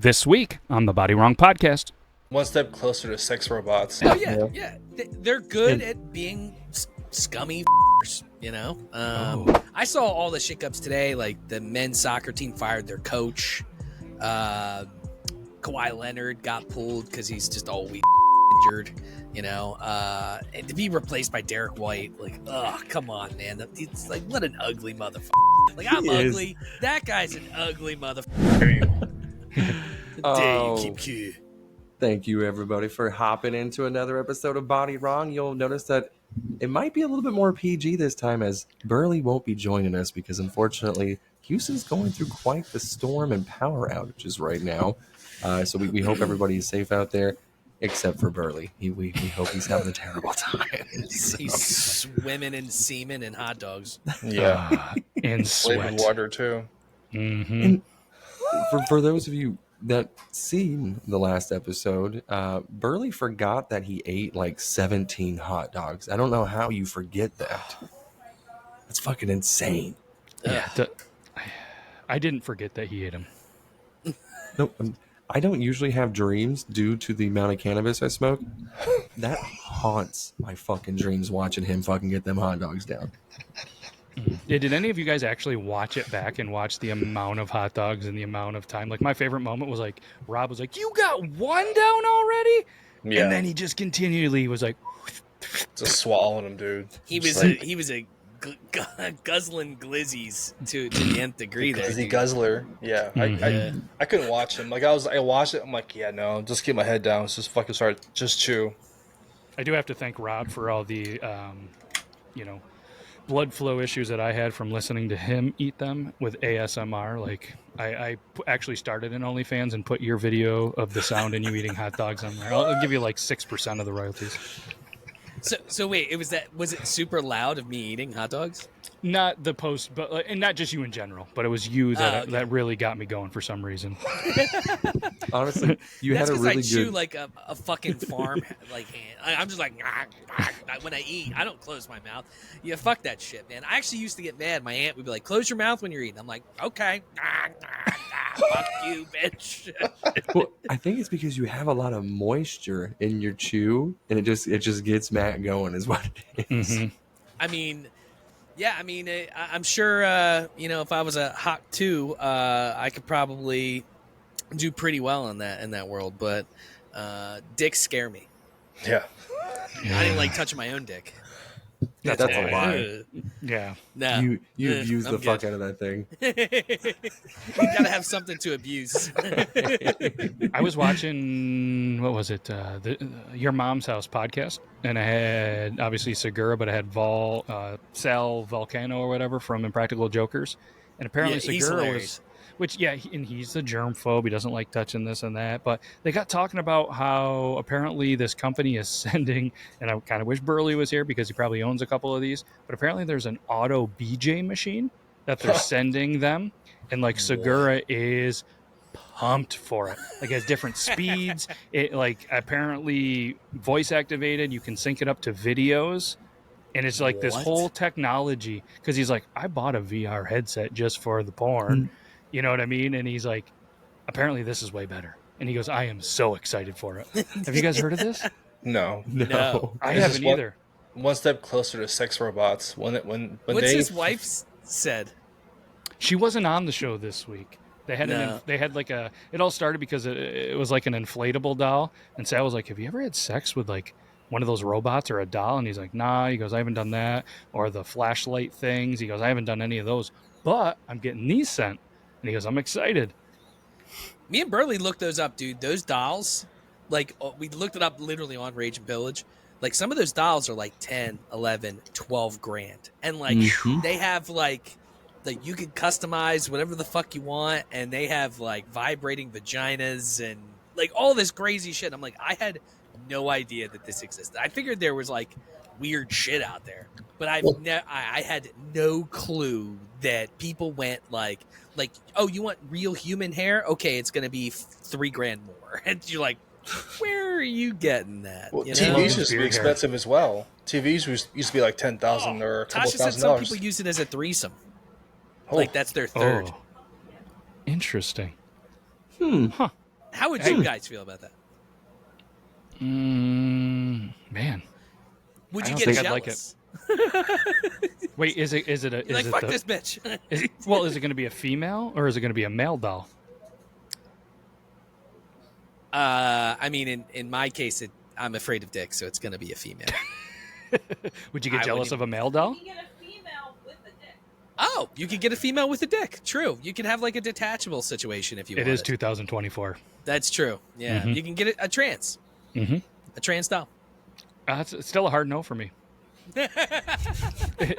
This week on the BodyWrong podcast. One step closer to sex robots. Oh, yeah. They're good at being scummy you know? I saw all the shit-ups today, like the men's soccer team fired their coach. Kawhi Leonard got pulled because he's just always injured, you know? And to be replaced by Derek White, like, come on, man. It's like, what an ugly motherfucker. Like, I'm ugly. That guy's an ugly motherfucker. Keep cute. Thank you, everybody, for hopping into another episode of BodyWrong. You'll notice that it might be a little bit more PG this time, as Burley won't be joining us because, unfortunately, Houston's going through quite the storm and power outages right now. So we hope everybody is safe out there, except for Burley. We hope he's having a terrible time. He's swimming in semen and hot dogs. Yeah. And sweat. Flavored water, too. Mm-hmm. And for those of you that seen the last episode, Burley forgot that he ate like 17 hot dogs. I don't know how you forget that. That's fucking insane. Yeah, I didn't forget that he ate them. No, I don't usually have dreams due to the amount of cannabis I smoke. That haunts my fucking dreams, watching him fucking get them hot dogs down. Yeah, did any of you guys actually watch it back and watch the amount of hot dogs and the amount of time? Like, my favorite moment was like, Rob was like, "You got one down already?" Yeah. And then he just continually was like, Just swallowing them, dude. He was a guzzling glizzies to the nth degree there. Glizzy guzzler. Yeah. Mm-hmm. I couldn't watch him. Like, I watched it. I'm like, yeah, no, just keep my head down. Just fucking start, just chew. I do have to thank Rob for all the, blood flow issues that I had from listening to him eat them with ASMR. Like, I actually started an OnlyFans and put your video of the sound and you eating hot dogs on there. I'll give you like 6% of the royalties. So wait, was it super loud of me eating hot dogs? Not the post, but and not just you in general, but it was you that really got me going for some reason. Honestly, you had a really I chew good. like a fucking farm like hand. I'm just like when I eat, I don't close my mouth. Yeah, fuck that shit, man. I actually used to get mad. My aunt would be like, "Close your mouth when you're eating." I'm like, "Okay, fuck you, bitch." Well, I think it's because you have a lot of moisture in your chew, and it just gets Matt going, is what it is. Mm-hmm. I mean, yeah, I'm sure, if I was a hawk too, I could probably do pretty well in that world, but dicks scare me. Yeah. I didn't like touching my own dick. That's a lie. Yeah. No. You abuse the I'm fuck good. out of that thing. You gotta have something to abuse. I was watching, what was it? Your Mom's House podcast. And I had, obviously, Segura, but I had Sal Volcano or whatever from Impractical Jokers. And apparently he's Segura hilarious. and he's a germphobe. He doesn't like touching this and that. But they got talking about how apparently this company is sending, and I kind of wish Burley was here because he probably owns a couple of these, but apparently there's an auto BJ machine that they're sending them. And like Segura is pumped for it. Like, it has different speeds. It like apparently voice activated. You can sync it up to videos. And it's like this whole technology, because he's like, I bought a VR headset just for the porn. You know what I mean? And he's like, apparently this is way better. And he goes, I am so excited for it. Have you guys heard of this? No. I This is haven't either. One step closer to sex robots. What's his wife said? She wasn't on the show this week. They had it all started because it was like an inflatable doll. And Sal was like, have you ever had sex with like one of those robots or a doll? And he's like, nah. He goes, I haven't done that. Or the flashlight things. He goes, I haven't done any of those. But I'm getting these sent. And he goes, I'm excited. Me and Burley looked those up, dude. Those dolls, like, we looked it up literally on Rage and Pillage. Like, some of those dolls are like 10, 11, 12 grand. And, like, they have, like, you can customize whatever the fuck you want. And they have, like, vibrating vaginas and, like, all this crazy shit. I'm like, I had no idea that this existed. I figured there was, like, weird shit out there. But I had no clue that people went like, oh, you want real human hair? Okay, it's going to be $3,000 more. And you're like, where are you getting that? Well, you know? TVs used to be expensive as well. TVs used to be like $10,000 or a couple Tasha said $1,000. some people use it as a threesome. Like, that's their third. Interesting. Huh. How would you guys feel about that? Man, Would I you don't get think I'd like jealous? wait, is it You're like, fuck this bitch. is it going to be a female or is it going to be a male doll? I mean, in my case, I'm afraid of dicks, so it's going to be a female. Would you get I jealous wouldn't of a male doll? You can get a female with a dick. Oh, you could get a female with a dick. True. You can have like a detachable situation if you want. It is 2024. That's true. Yeah. Mhm. You can get a trans. Mm-hmm. A trans doll. It's still a hard no for me.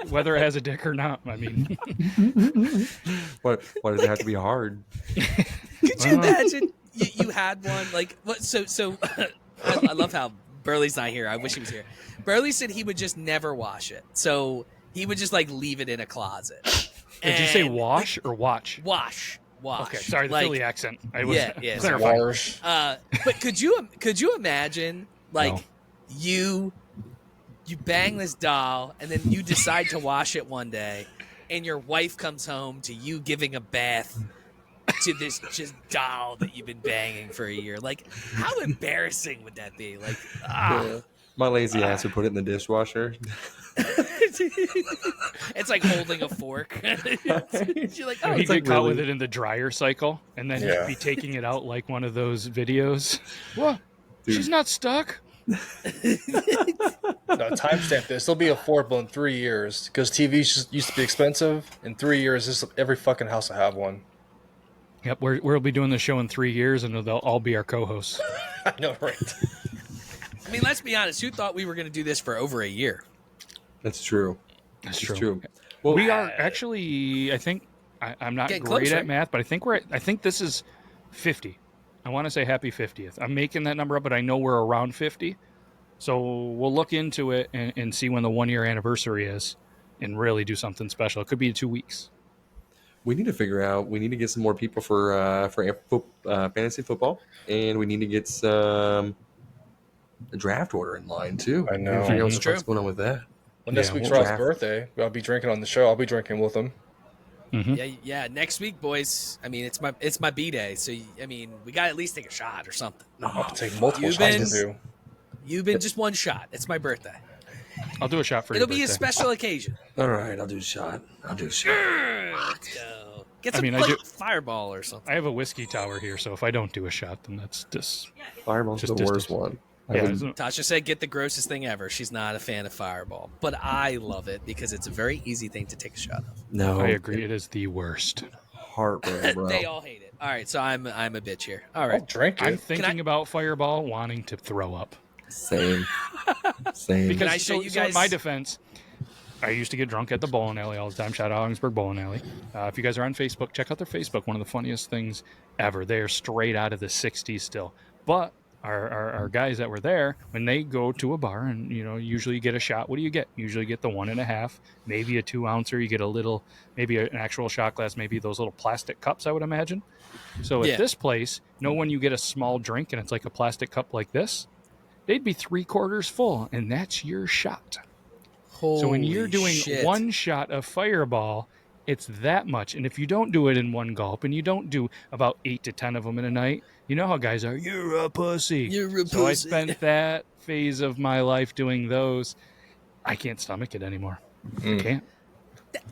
Whether it has a dick or not. I mean, Why does it have to be hard? Could you imagine you had one like what? So I love how Burley's not here. I wish he was here. Burley said he would just never wash it, so he would just like leave it in a closet. did you say And, wash or watch? Wash. Okay, sorry, the Like, Philly accent. I was yeah, clarifying. Wars. But could you imagine like No. you bang this doll and then you decide to wash it one day and your wife comes home to you giving a bath to this just doll that you've been banging for a year? Like, how embarrassing would that be? Like, My lazy ass would put it in the dishwasher. it's like holding a fork. You're like, oh, He'd it's get like caught really- with it in the dryer cycle, and then Yeah. he'd be taking it out like one of those videos. What? Dude. She's not stuck? No, timestamp this. There'll be affordable in 3 years because TVs just used to be expensive. In 3 years, every fucking house will have one. Yep, we'll be doing the show in 3 years, and they'll all be our co-hosts. I know, right? I mean, let's be honest. Who thought we were going to do this for over a year? That's true. That's It's true. true. Well, We are actually, I think, I'm not Getting great close, at right? math, but I think this is 50. I want to say happy 50th. I'm making that number up, but I know we're around 50. So we'll look into it and see when the 1 year anniversary is and really do something special. It could be 2 weeks. we need to figure out. We need to get some more people for fantasy football, and we need to get some a draft order in line too. I know. We need to figure out what It's the fuck's true. going on with that. When this Yeah, week's we'll Rob's draft. birthday, I'll be drinking on the show. I'll be drinking with him. Yeah. Next week, boys. I mean, it's my B day, so I mean, we got to at least take a shot or something. I'll take multiple You've shots been- with you. You've been just one shot. It's my birthday. I'll do a shot for It'll your be a birthday. special occasion. All right, I'll do a shot. Let's go. Get I some mean, I like, do- fireball or something. I have a whiskey tower here, so if I don't do a shot, then that's just... Fireball's Just the worst distance. one. Yeah, Tasha said, "Get the grossest thing ever." She's not a fan of Fireball, but I love it because it's a very easy thing to take a shot of. No, I agree. It is the worst. Heartburn, bro. They all hate it. All right, so I'm a bitch here. All I'll right, drink I'm it. thinking about Fireball, wanting to throw up. Same. Because Can I show you in guys- my defense, I used to get drunk at the bowling alley all the time. Shout out Augsburg Bowling Alley. If you guys are on Facebook, check out their Facebook. One of the funniest things ever. They are straight out of the 60s still. But our guys that were there, when they go to a bar and, usually get a shot, what do you get? Usually get the 1.5, maybe a 2 ouncer. You get a little, maybe an actual shot glass, maybe those little plastic cups, I would imagine. So Yeah. at this place, when you get a small drink and it's like a plastic cup like this, they'd be 3/4 full, and that's your shot. So when you're doing shit. one shot of Fireball, it's that much. And if you don't do it in one gulp, and you don't do about 8 to 10 of them in a night, you know how guys are, you're a pussy. You're a So I pussy. spent that phase of my life doing those. I can't stomach it anymore. I can't.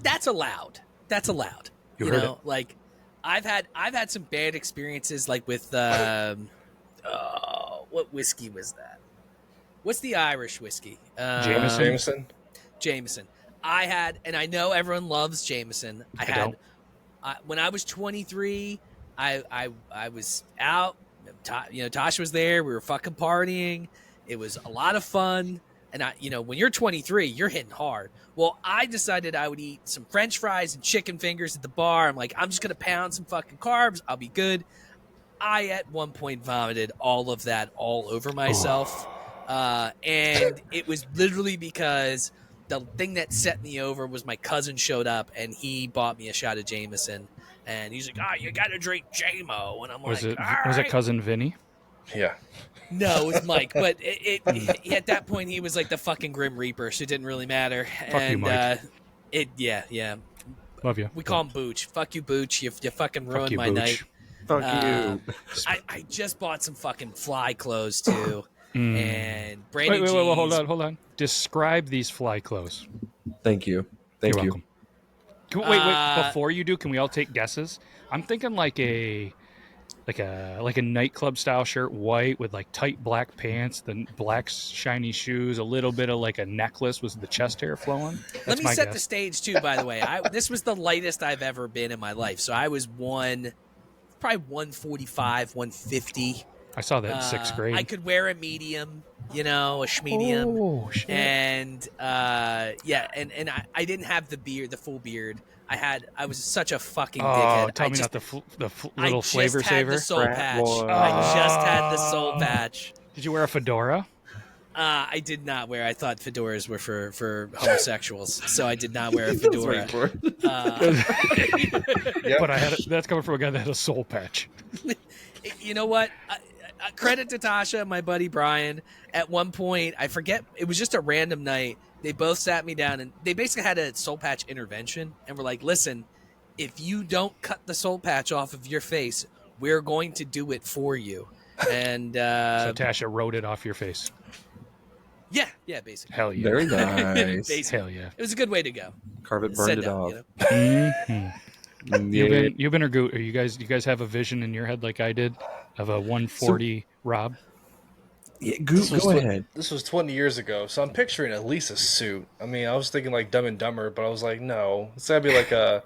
That's allowed. That's allowed. You heard it. Like I've had some bad experiences, like with what whiskey was that? What's the Irish whiskey? Jameson. Jameson. Jameson. I had, and I know everyone loves Jameson. don't. When I was 23, I was out. Tasha was there. We were fucking partying. It was a lot of fun. And when you're 23, you're hitting hard. Well, I decided I would eat some French fries and chicken fingers at the bar. I'm like, I'm just gonna pound some fucking carbs. I'll be good. I at one point vomited all of that all over myself. And it was literally because the thing that set me over was my cousin showed up and he bought me a shot of Jameson. And he's like, you got to drink JMO. And I'm Was like, it all was right. it cousin Vinny? Yeah. No, it was Mike. But at that point, he was like the fucking Grim Reaper, so it didn't really matter. Fuck you, Mike. Yeah. Love you. We call him Booch. Fuck you, Booch. You fucking ruined you, my Booch. night. Fuck Uh, you. I just bought some fucking fly clothes too, Mm. and brand new Wait, jeans. hold on. Describe these fly clothes. Thank you. You're Thank you. welcome. Wait. Uh, Before you do, can we all take guesses? I'm thinking like a nightclub style shirt, white with like tight black pants, the black shiny shoes, a little bit of like a necklace with the chest hair flowing. Let That's me my set guess. the stage too. By the way, this was the lightest I've ever been in my life. So I was probably 145, 150. I saw that in sixth grade. I could wear a medium, a schmedium. Oh shit! And and I didn't have the beard, the full beard. I was such a fucking dickhead. Tell me not the little flavor I just had saver. the soul Frat patch. boy. I just had the soul patch. Did you wear a fedora? I did not wear. I thought fedoras were for homosexuals, so I did not wear a fedora. Yep. But that's coming from a guy that had a soul patch. You know what? Credit to Tasha and my buddy Brian. At one point, I forget, it was just a random night. They both sat me down and they basically had a soul patch intervention and were like, listen, if you don't cut the soul patch off of your face, we're going to do it for you. And So Tasha wrote it off your face. yeah, basically. Hell yeah. Very nice. Basically. Hell yeah. It was a good way to go. Carve it, Said burned it down, off. Mhm. Yeah. You've been or Goot? You guys have a vision in your head like I did of a 140 Rob? Yeah, go ahead. This was 20 years ago, so I'm picturing at least a suit. I mean, I was thinking like Dumb and Dumber, but I was like, no, it's gotta be like a.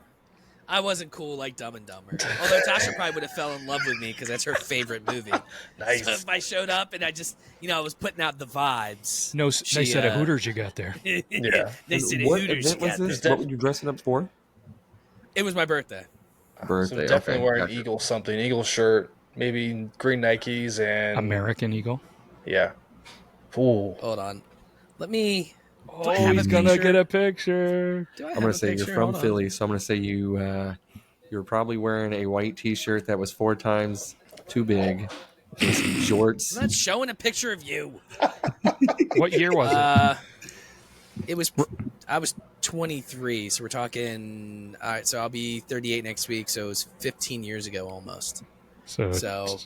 I wasn't cool like Dumb and Dumber. Although Tasha probably would have fell in love with me because that's her favorite movie. Nice. So if I showed up and I just, I was putting out the vibes. No, She, nice set of Hooters you got there. Yeah. They said What Hooters. event was got this? there. What were you dressing up for? It was my birthday. Birthday. So definitely okay. wearing Gotcha. Eagle something, Eagle shirt, maybe green Nikes, and American Eagle. yeah. Ooh. Hold on. Let me. Oh, have he's a gonna picture? get a picture. Do I I'm have gonna a say you're picture? from Hold on. Philly, so I'm gonna say you were probably wearing a white T-shirt that was 4 times too big, with some I'm jorts. not showing a picture of you. What year was It was. I was 23, so we're talking. All right, so I'll be 38 next week. So it was 15 years ago almost. it? So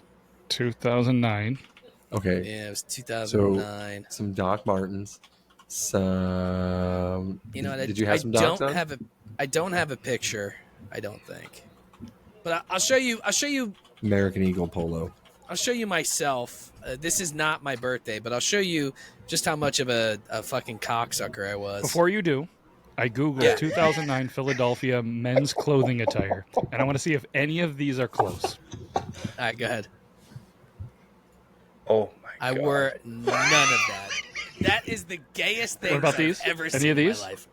2009. Okay, yeah, it was 2009. some Doc Martens. Some. You know what? Did you have some Docs on? I don't have a picture. I don't think. But I'll show you. I'll show you. American Eagle polo. I'll show you myself. This is not my birthday, but I'll show you just how much of a fucking cocksucker I was. Before you do, I googled Yeah. 2009 Philadelphia men's clothing attire, and I want to see if any of these are close. All right, go ahead. Oh my I god. wore none of that. That is the gayest thing What about I've these? ever Any seen of these? in my life.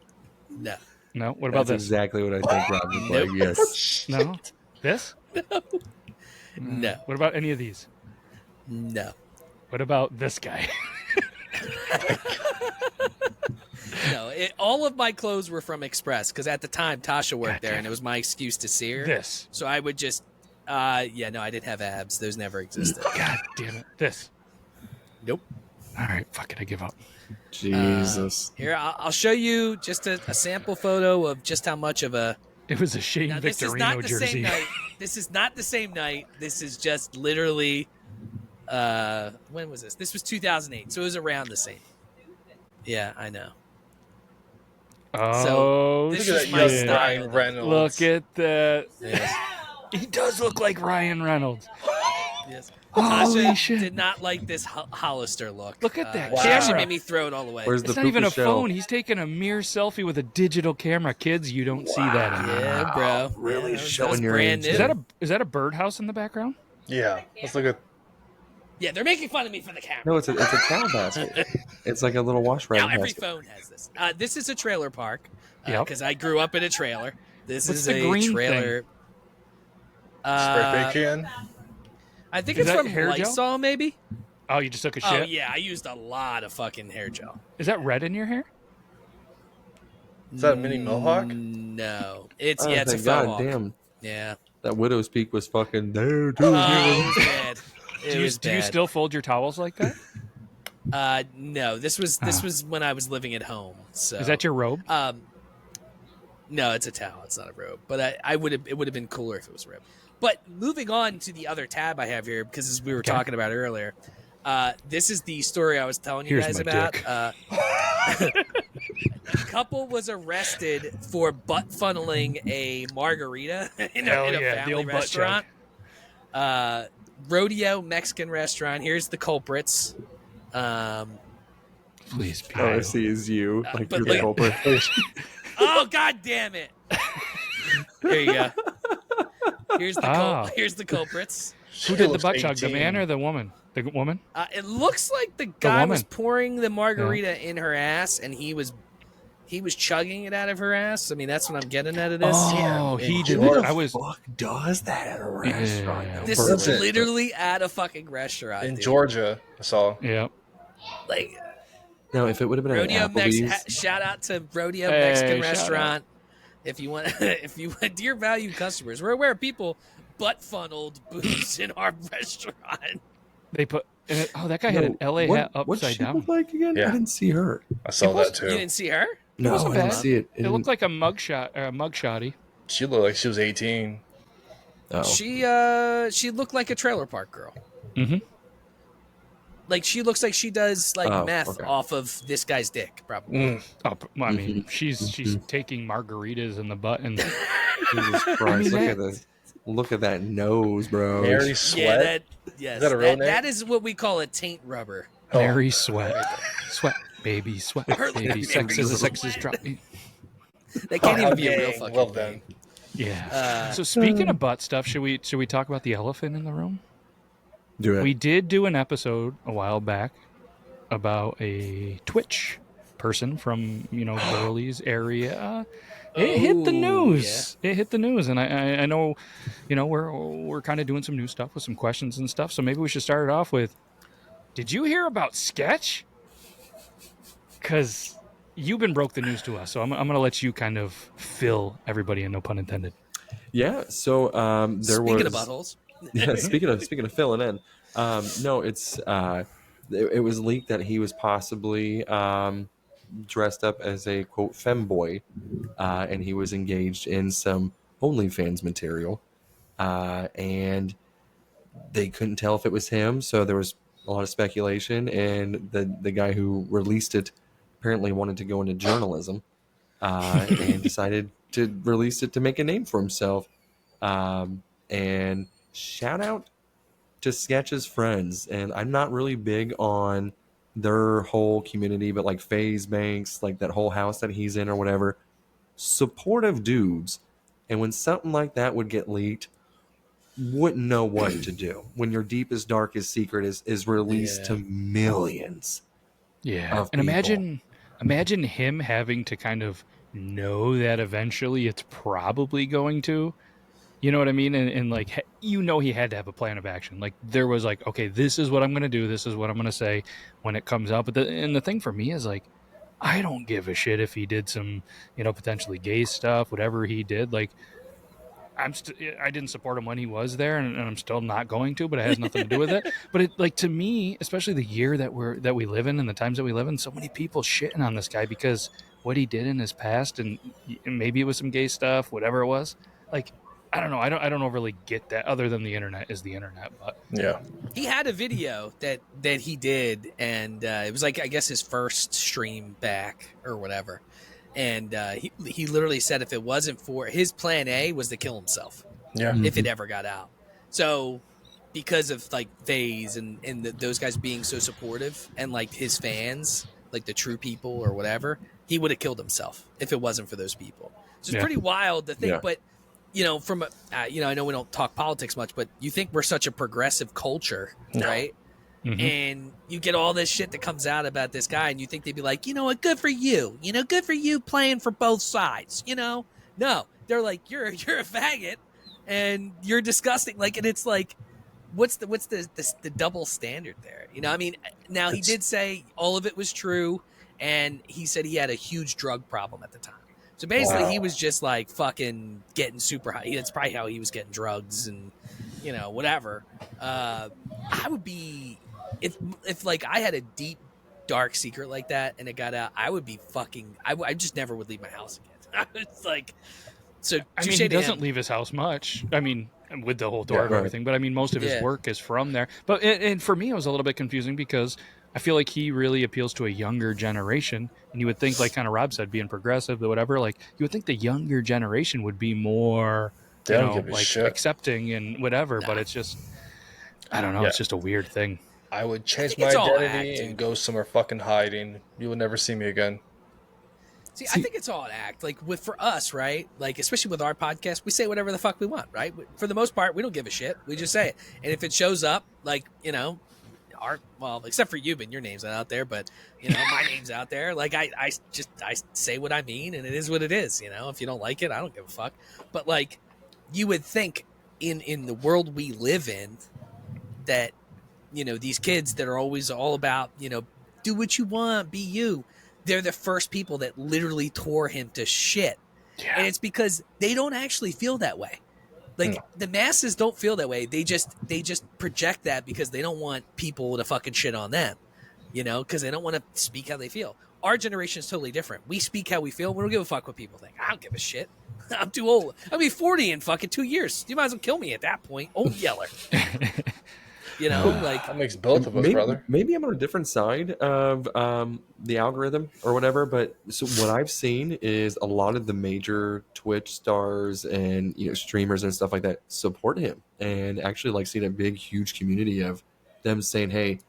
No. No. What about That's this? exactly what I think Rob would Nope. like. Yes. No. This? No. What about any of these? No. What about this guy? No. All of my clothes were from Express because at the time Tasha worked there and it was my excuse to see her. This. So I would just, no, I didn't have abs. Those never existed. God damn it. This. Nope. All right. Fuck it. I give up. Jesus. Here, I'll show you just a sample photo of just how much of a. It was a Shane Now, this is not Victorino the jersey. same night. This is not the same night. This is just literally. When was this? This was 2008, so it was around the same. Yeah, I know. Oh, this Look is at my that shit. young style. Ryan Reynolds. Look at that. Yes. He does look like Ryan Reynolds. Yes. Holy Tasha shit. did not like this Hollister look. Look at that She actually camera. made me throw it all away. Where's It's the not even a puka shell? phone. He's taking a mere selfie with a digital camera. Kids, you don't see that anymore. Yeah, bro. Really that was showing your brand age. new. Is that a birdhouse in the background? Yeah. Let's look at. Yeah, they're making fun of me for the camera. No, it's a towel basket. It's like a little wash Now rag every basket. phone has this. This is a trailer park Yep. because I grew up in a trailer. This What's is the a green trailer. Spray paint can. I think Is it's that from hair gel? Lysol, maybe. Oh, you just took a Oh shit? yeah, I used a lot of fucking hair gel. Is that red in your hair? Is that a mini mohawk? No, it's Oh, yeah, it's a thank faux God hawk. damn. Yeah. That widow's peak was fucking there too. Oh, it was bad. It was Do you bad. still fold your towels like that? No, this was when I was living at home. So Is that your robe? No, it's a towel. It's not a robe. But it would have been cooler if it was a robe. But moving on to the other tab I have here, because as we were talking about earlier, this is the story I was telling you guys about. Couple was arrested for butt funneling a margarita in a family restaurant. Rodeo Mexican restaurant. Here's the culprits. Please, All I see is you, like but you're the culprit. Oh, god damn it! There you go. Here's the culprits. Who did the butt chug, the man or the woman? The woman? It looks like the guy was pouring the margarita in her ass, and he was chugging it out of her ass. I mean, that's what I'm getting out of this. Oh, he did. Who the fuck does that at a restaurant? Yeah. This is literally at a fucking restaurant in Georgia. I saw. Yeah. Like, now, if it would have been Rodeo an Applebee's, shout out to Rodeo Mexican Restaurant. If you want, dear valued customers, we're aware of people butt funneled booze in our restaurant. They put. That guy had an LA hat what's upside she down. look like again? Yeah. I didn't see her. I saw that too. You didn't see her? No, wasn't I didn't bad. see it. It looked like a mugshotty. She looked like she was 18. Oh. She looked like a trailer park girl. Mm-hmm. Like, she looks like she does meth off of this guy's dick, probably. Oh, I mean, she's taking margaritas in the butt, and Jesus Christ! Look at that nose, bro. Mary Sweat. Yes, Is that a real name? That is what we call a taint rubber. Mary Sweat, sweat, baby, sweat, baby. Sex is a sexist drop. That can't even be a real fucking well name. done. Yeah. So speaking of butt stuff, should we talk about the elephant in the room? Do it. We did do an episode a while back about a Twitch person from Burley's area. It hit the news. Yeah. It hit the news, and I know, we're kind of doing some new stuff with some questions and stuff. So maybe we should start it off with, did you hear about Sketch? Because you've been broke the news to us, so I'm going to let you kind of fill everybody in, no pun intended. Yeah. So Speaking of buttholes. Yeah. Speaking of filling in, no, it was leaked that he was possibly dressed up as a quote femboy, and he was engaged in some OnlyFans material, and they couldn't tell if it was him, so there was a lot of speculation, and the guy who released it apparently wanted to go into journalism, and decided to release it to make a name for himself, and shout out to Sketch's friends. And I'm not really big on their whole community, but like FaZe Banks, like that whole house that he's in or whatever, supportive dudes. And when something like that would get leaked, wouldn't know what to do when your deepest, darkest secret is released to millions. Yeah. Of And people. imagine him having to kind of know that eventually it's probably going to. You know what I mean? And like, he had to have a plan of action. Like, there was like, okay, this is what I'm going to do. This is what I'm going to say when it comes out. But the thing for me is like, I don't give a shit if he did some, potentially gay stuff, whatever he did. Like, I didn't support him when he was there, and I'm still not going to, but it has nothing to do with it. But it, like, to me, especially the year that we live in and the times that we live in, so many people shitting on this guy because what he did in his past, and maybe it was some gay stuff, whatever it was. Like, I don't know. I don't overly get that. Other than the internet is the internet, but yeah, he had a video that he did, and it was like, I guess, his first stream back or whatever. And he literally said if it wasn't for his plan A was to kill himself, if it ever got out. So because of like FaZe and those guys being so supportive and like his fans, like the true people or whatever, he would have killed himself if it wasn't for those people. So it's pretty wild to think, but. From I know we don't talk politics much, but you think we're such a progressive culture, right? Mm-hmm. And you get all this shit that comes out about this guy, and you think they'd be like, what, good for you. Good for you playing for both sides. No, they're like, you're a faggot, and you're disgusting. Like, and it's like, what's the double standard there? I mean, now he did say all of it was true, and he said he had a huge drug problem at the time. So basically, he was just like fucking getting super high. That's probably how he was getting drugs and, whatever. I would be, if like I had a deep, dark secret like that and it got out, I would be fucking, I just never would leave my house again. It's like, so I mean, he doesn't leave his house much. I mean, and with the whole door and right. everything. But I mean, most of his work is from there. But and for me, it was a little bit confusing because I feel like he really appeals to a younger generation. And you would think, like kind of Rob said, being progressive or whatever, like you would think the younger generation would be more, They you don't know, give a like shit. accepting and whatever. Nah. But it's just, I don't know. Yeah. It's just a weird thing. I would change think my it's all identity act, and dude. go somewhere fucking hiding. You will never see me again. See, I think it's all an act. Like for us, right? Like especially with our podcast, we say whatever the fuck we want, right? For the most part, we don't give a shit. We just say it, and if it shows up, like except for you, Ben, your name's not out there, but my name's out there. Like I say what I mean, and it is what it is. If you don't like it, I don't give a fuck. But like, you would think in the world we live in that these kids that are always all about do what you want, be you. They're the first people that literally tore him to shit. Yeah. And it's because they don't actually feel that way. Like the masses don't feel that way. They just project that because they don't want people to fucking shit on them, because they don't want to speak how they feel. Our generation is totally different. We speak how we feel. We don't give a fuck what people think. I don't give a shit. I'm too old. I'll be 40 in fucking 2 years. You might as well kill me at that point. Old yeller. Like that makes both of us, brother. Maybe I'm on a different side of the algorithm or whatever, but so what I've seen is a lot of the major Twitch stars and streamers and stuff like that support him, and actually like seen a big, huge community of them saying, "Hey,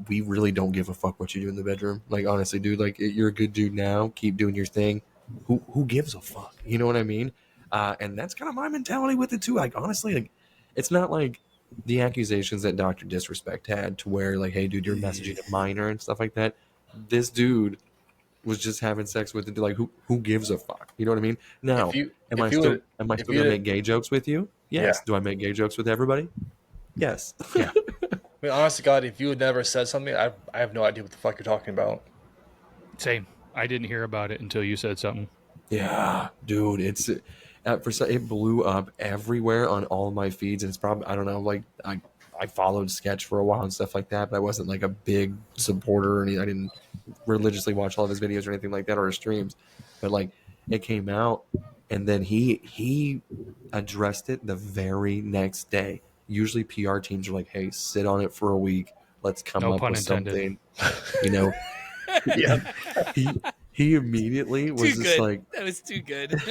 we really don't give a fuck what you do in the bedroom. Like honestly, dude, like you're a good dude now. Keep doing your thing. Who gives a fuck? You know what I mean?" And that's kind of my mentality with it too. Like honestly, like it's not like the accusations that Dr. Disrespect had to where like, hey dude, you're messaging a minor and stuff like that. This dude was just having sex with it. Like who gives a fuck? You know what I mean? Now, am I still gonna make gay jokes with you? Yes. Yeah. Do I make gay jokes with everybody? Yes. Yeah. I mean, honestly, God, if you had never said something, I have no idea what the fuck you're talking about. Same. I didn't hear about it until you said something. Yeah, dude, it blew up everywhere on all my feeds, and it's probably, I don't know, like I followed Sketch for a while and stuff like that, but I wasn't like a big supporter, and I didn't religiously watch all of his videos or anything like that or his streams. But like it came out, and then he addressed it the very next day. Usually PR teams are like, "Hey, sit on it for a week. Let's come up with something." Yeah. He immediately was too just good. like, that was too good.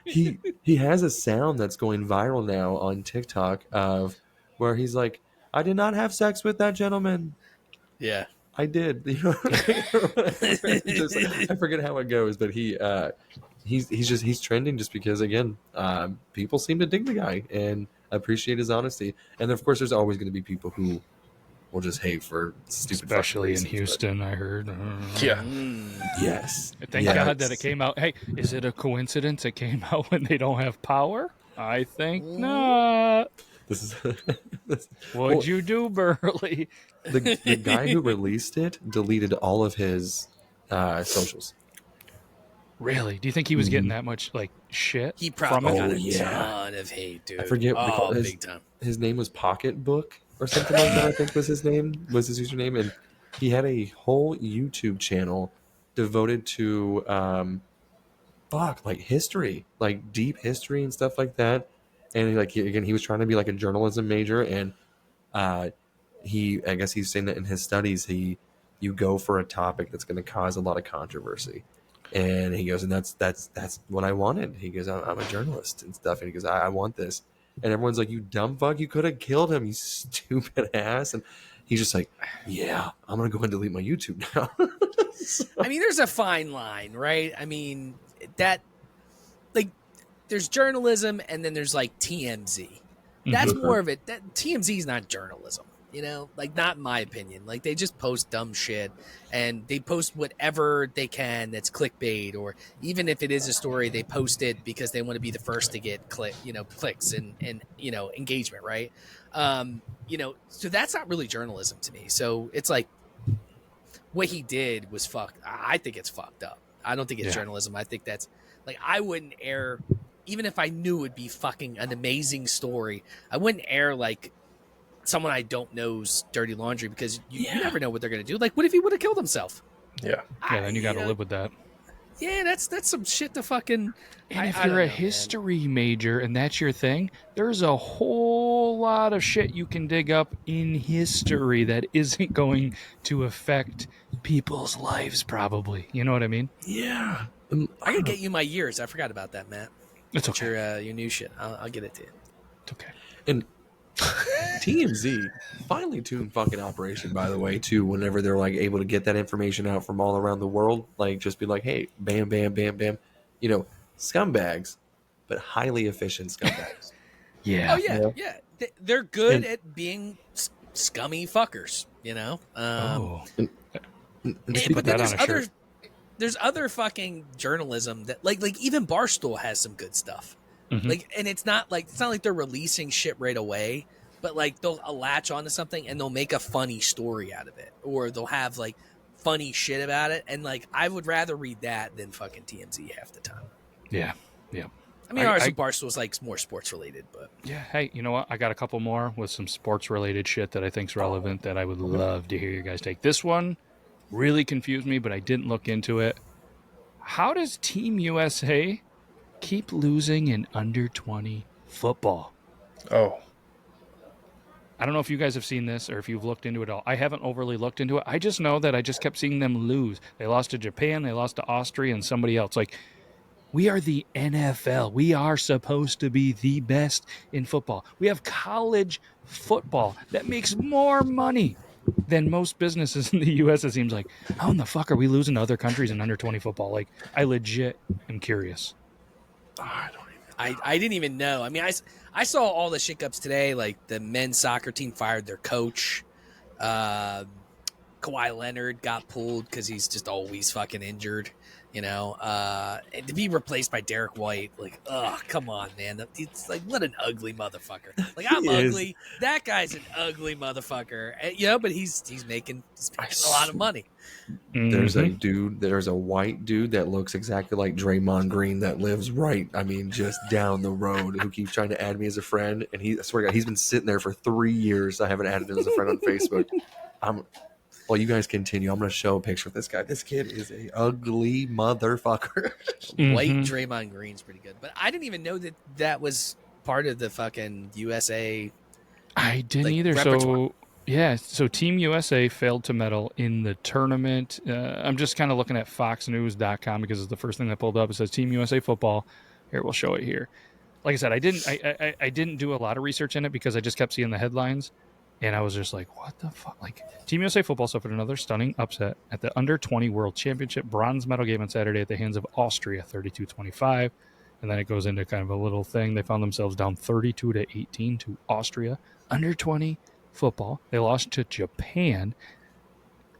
he has a sound that's going viral now on TikTok of where he's like, "I did not have sex with that gentleman." Yeah, I did. I forget how it goes, but he's trending just because again, people seem to dig the guy and appreciate his honesty. And of course, there's always going to be people who will just hate for stupid, especially reasons, in Houston. I heard. Yeah. Yes. Thank God that it came out. Hey, is it a coincidence it came out when they don't have power? I think not. This is What'd you do, Burley? The guy who released it deleted all of his socials. Really? Do you think he was getting that much like shit? He probably from got it? a ton of hate, dude. I forget what they call it. Big time. His name was Pocketbook or something like that. I think was his username, and he had a whole YouTube channel devoted to like history, like deep history and stuff like that. And he was trying to be like a journalism major, and I guess he's saying that in his studies you go for a topic that's going to cause a lot of controversy. And he goes, and that's what I wanted. He goes, I'm a journalist and stuff. And he goes, I want this. And everyone's like, you dumb fuck, you could have killed him, you stupid ass. And he's just like, yeah, I'm going to go and delete my YouTube now. I mean, there's a fine line, right? I mean, that, like, there's journalism and then there's like TMZ. That's more of it. That TMZ is not journalism. Like not in my opinion. Like they just post dumb shit and they post whatever they can that's clickbait, or even if it is a story, they post it because they want to be the first to get clicks and engagement, right? So that's not really journalism to me. So it's like what he did was fucked. I think it's fucked up. I don't think it's journalism. I think that's like, I wouldn't air, even if I knew it would be fucking an amazing story, I wouldn't air like someone I don't know's dirty laundry, because you never know what they're going to do. Like, what if he would have killed himself? Yeah. Then you got to live with that. Yeah, that's some shit to fucking. And if I you're don't a know, man. history major and that's your thing, there's a whole lot of shit you can dig up in history that isn't going to affect people's lives, probably. You know what I mean? Yeah. I gotta get you my years. I forgot about that, Matt. It's That's okay. your new shit. I'll get it to you. It's okay. And TMZ finely tuned fucking operation, by the way, too, whenever they're like able to get that information out from all around the world. Like, just be like, hey, bam, bam, bam, bam. You know, scumbags, but highly efficient scumbags. Yeah. Oh yeah, Yeah. yeah. They're good And- at being scummy fuckers. You know. and We should But put then that on a shirt. there's other fucking journalism that like even Barstool has some good stuff. Mhm. Like, and it's not like they're releasing shit right away, but like they'll latch onto something and they'll make a funny story out of it, or they'll have like funny shit about it. And like I would rather read that than fucking TMZ half the time. Yeah. Yeah. I mean, I- ours I- Barstool's like more sports related, but Yeah. Hey, you know what? I got a couple more with some sports related shit that I think's relevant that I would love to hear you guys take. This one really confused me, but I didn't look into it. How does Team USA keep losing in under 20 football? Oh, I don't know if you guys have seen this or if you've looked into it all. I haven't overly looked into it. I just know that I just kept seeing them lose. They lost to Japan, they lost to Austria, and somebody else. Like, we are the NFL. We are supposed to be the best in football. We have college football that makes more money than most businesses in the U.S. It seems like. How in the fuck are we losing to other countries in under 20 football? Like, I legit am curious. I didn't even know. I mean, I saw all the shakeups today. Like the men's soccer team fired their coach. Kawhi Leonard got pulled because he's just always fucking injured. You know, and to be replaced by Derek White, like, oh, come on, man. It's like, what an ugly motherfucker. Like, I'm He is. ugly. That guy's an ugly motherfucker. And, you know, but he's making a lot of money. There's a Mhm. dude, there's a white dude that looks exactly like Draymond Green that lives right, I mean, just down the road, who keeps trying to add me as a friend. And I swear to God, he's been sitting there for 3 years. I haven't added him as a friend on Facebook. Well, you guys continue. I'm going to show a picture of this guy. This kid is a ugly motherfucker. White Mhm. Draymond Green's pretty good. But I didn't even know that was part of the fucking USA. I didn't like, either. repertoire. So, yeah. So, Team USA failed to medal in the tournament. I'm just kind of looking at FoxNews.com because it's the first thing that pulled up. It says Team USA football. Here, we'll show it here. Like I said, I didn't do a lot of research in it because I just kept seeing the headlines, and I was just like, what the fuck? Like, Team USA football suffered another stunning upset at the Under 20 World Championship bronze medal game on Saturday at the hands of Austria, 32-25. And then it goes into kind of a little thing. They found themselves down 32-18 to Austria. Under 20 football. They lost to Japan.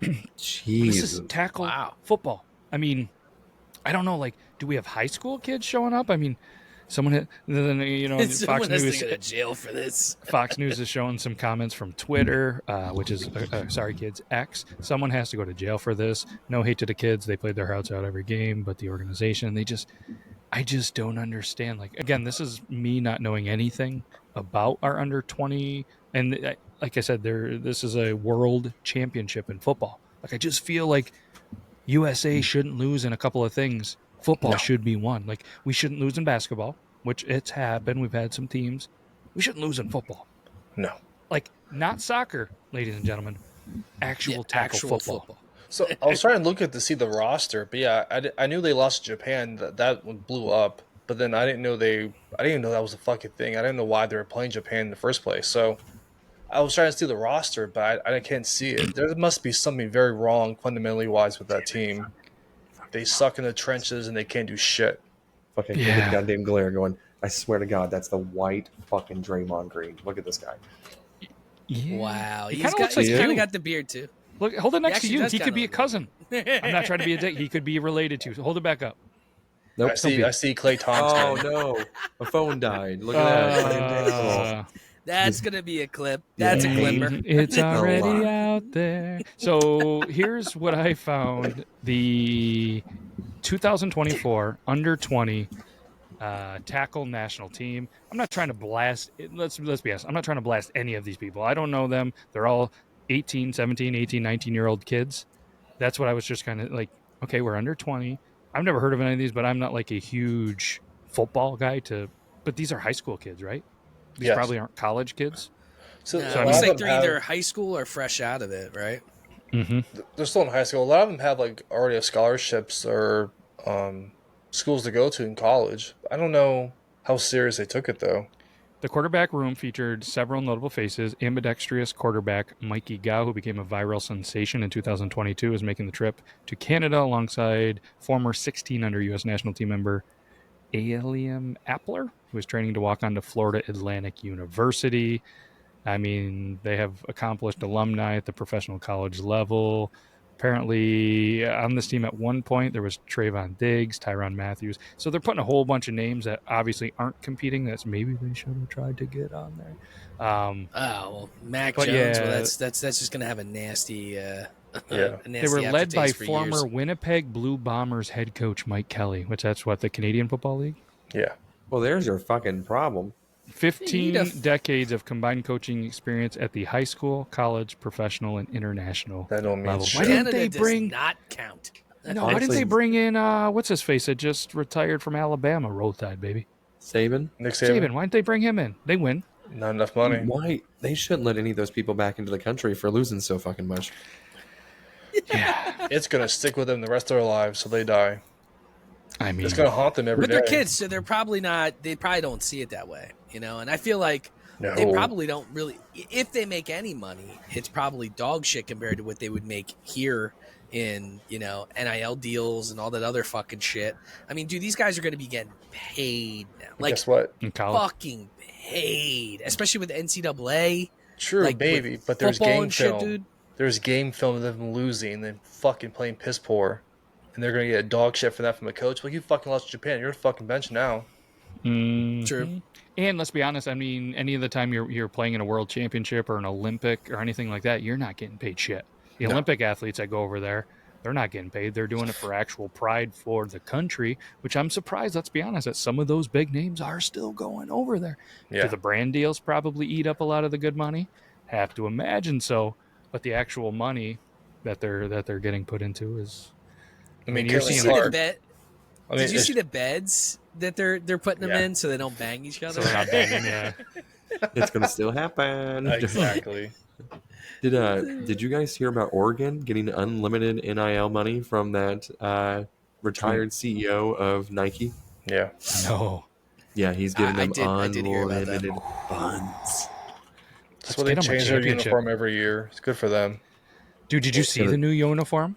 This Jesus. is tackle Wow. football. I mean, I don't know. Like, do we have high school kids showing up? I mean, someone hit, then you know, Fox Someone has News. to go to jail for this. Fox News is showing some comments from Twitter, which is sorry, kids, X. Someone has to go to jail for this. No hate to the kids; they played their hearts out every game, but the organization, I just don't understand. Like, again, this is me not knowing anything about our under 20, and like I said, this is a world championship in football. Like, I just feel like USA shouldn't lose in a couple of things. Football No. should be one. Like, we shouldn't lose in basketball, which it's happened. We've had some teams. We shouldn't lose in football. no. Like, not soccer, ladies and gentlemen. Actual tackle football. So I was trying to look at to see the roster, but yeah, I knew they lost to Japan. That one blew up, but then I didn't know that was a fucking thing. I didn't know why they were playing Japan in the first place. So I was trying to see the roster, but I can't see it. There must be something very wrong fundamentally wise with that team. They suck in the trenches and they can't do shit. Fucking Yeah. look at the goddamn glare going, I swear to God, that's the white fucking Draymond Green. Look at this guy. Yeah. Wow. He He's kind of looks like kind of you. got the beard too. Look, hold it next to actually you. does He could kinda be a look like cousin. I'm not trying to be a dick. He could be related to. So hold it back up. Nope. I see Clay Thompson. Oh, no. A phone died. Look at that. Fucking terrible. That's gonna be a clip. That's a Yeah. clipper. It's already lot. out there. So here's what I found: the 2024 under 20 tackle national team. I'm not trying to blast. Let's be honest. I'm not trying to blast any of these people. I don't know them. They're all 18, 17, 18, 19-year-old kids. That's what I was just kind of like. Okay, we're under 20. I've never heard of any of these, but I'm not like a huge football guy. But these are high school kids, right? These Yes. probably aren't college kids. So No, a So, I it lot looks of like them they're either have, high school or fresh out of it, right? they're still in high school. A lot of them have like already have scholarships or schools to go to in college. I don't know how serious they took it though. The quarterback room featured several notable faces. Ambidextrous quarterback Mikey Gao, who became a viral sensation in 2022, is making the trip to Canada alongside former 16 under U.S. national team member Aliam Appler, who is training to walk on to Florida Atlantic University. I mean, they have accomplished alumni at the professional college level. Apparently, on this team at one point, there was Trayvon Diggs, Tyrann Matthews. So they're putting a whole bunch of names that obviously aren't competing. That's maybe they should have tried to get on there. Oh well, Mac But Jones. yeah. Well, that's just gonna have a nasty, Yeah. a nasty They were led by aftertaste for former years. Winnipeg Blue Bombers head coach Mike Kelly, which that's what, the Canadian Football League? Yeah. Well, there's your fucking problem. 15 decades of combined coaching experience at the high school, college, professional, and international That don't mean level. shit. Why didn't Canada they does bring? not count. No, why didn't Honestly- they bring in what's his face that just retired from Alabama? Roll Tide, baby. Saban? Nick Saban. Saban, Why didn't they bring him in? They win. not enough money. Why? They shouldn't let any of those people back into the country for losing so fucking much. Yeah, It's gonna stick with them the rest of their lives, so they die. I mean, It's gonna haunt them every But day. they're kids, so they're probably not. They probably don't see it that way, you know. And I feel like No. they probably don't really. If they make any money, it's probably dog shit compared to what they would make here in NIL deals and all that other fucking shit. I mean, dude, these guys are going to be getting paid now, like Guess what? in college. fucking paid, especially with the NCAA. True, like, baby, with but there's football game and shit, film. dude. There's game film of them losing and fucking playing piss poor. And they're going to get dog shit for that from a coach. Like, you fucking lost to Japan. You're a fucking bench now. Mhm. True. And let's be honest. I mean, any of the time you're playing in a world championship or an Olympic or anything like that, you're not getting paid shit. The Olympic athletes that go over there, they're not getting paid. They're doing it for actual pride for the country, which I'm surprised, let's be honest, that some of those big names are still going over there. Yeah. Do the brand deals probably eat up a lot of the good money? Have to imagine so. But the actual money that they're getting put into is, I mean, you're Did you seeing see Caitlin the Clark. bed? I mean, Did you it's- see the beds that they're putting them Yeah. in so they don't bang each so other? they're not banging. Yeah. It's gonna still happen. Exactly. Did you guys hear about Oregon getting unlimited NIL money from that retired CEO of Nike? Yeah. No. Yeah, he's giving I them did hear about that. unlimited funds. That's Let's why they get 'em a change their championship. uniform every year. It's good for them. Dude, did you It's see gonna- the new uniform?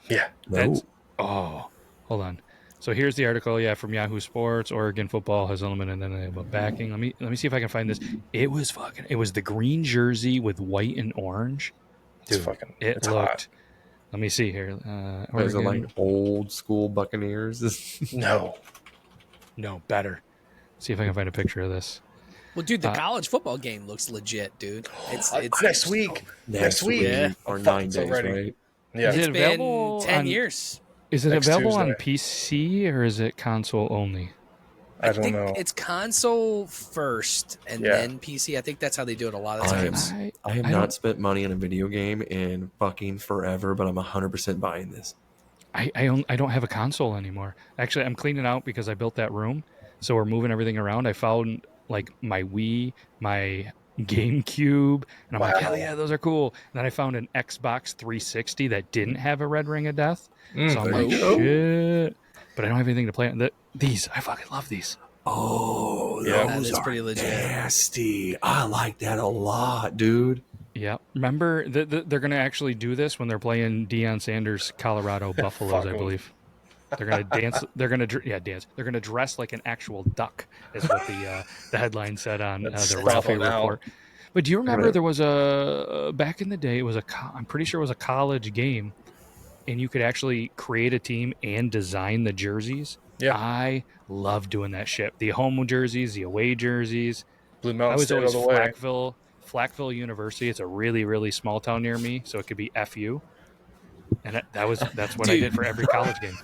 Yeah. That's, oh, hold on. So here's the article, from Yahoo Sports. Oregon football has eliminated NIL backing. Let me see if I can find this. It was the green jersey with white and orange. It's Dude, fucking. it It's looked. hot. Let me see here. Those are Oregon, like old school Buccaneers. No. no, better. See if I can find a picture of this. Well, dude, the college football game looks legit, dude. It's Next week. Next week. Yeah. or I'm 9 fucking so days, ready. right? Yeah. Is It's it been available 10 on- years. Is it Next available on Tuesday. PC or is it console only? I don't think know. it's console first and Yeah. then PC. I think that's how they do it a lot of times. I have I not don't- spent money on a video game in fucking forever, but I'm 100% buying this. I don't have a console anymore. Actually, I'm cleaning out because I built that room, so we're moving everything around. I found like my Wii, my GameCube, and I'm like, Wow. hell yeah, those are cool. And then I found an Xbox 360 that didn't have a red ring of death, so I'm there like, you go. shit. But I don't have anything to play on. These, I fucking love these. Oh, Yeah. That those is are pretty legit. nasty. I like that a lot, dude. Yeah, remember they're going to actually do this when they're playing Deion Sanders' Colorado Buffaloes, Fuck I 'em. believe. They're going to dance. They're going to dance. They're going to dress like an actual duck, is what the headline said on That's the awful Ralphie now. report. But do you remember gonna- there was a back in the day? It was I'm pretty sure it was a college game, and you could actually create a team and design the jerseys. Yeah. I love doing that shit. The home jerseys, the away jerseys. Blue I Mountain was State all always the way. Flackville University. It's a really, really small town near me, so it could be FU. And that's what I Dude. did for every college game.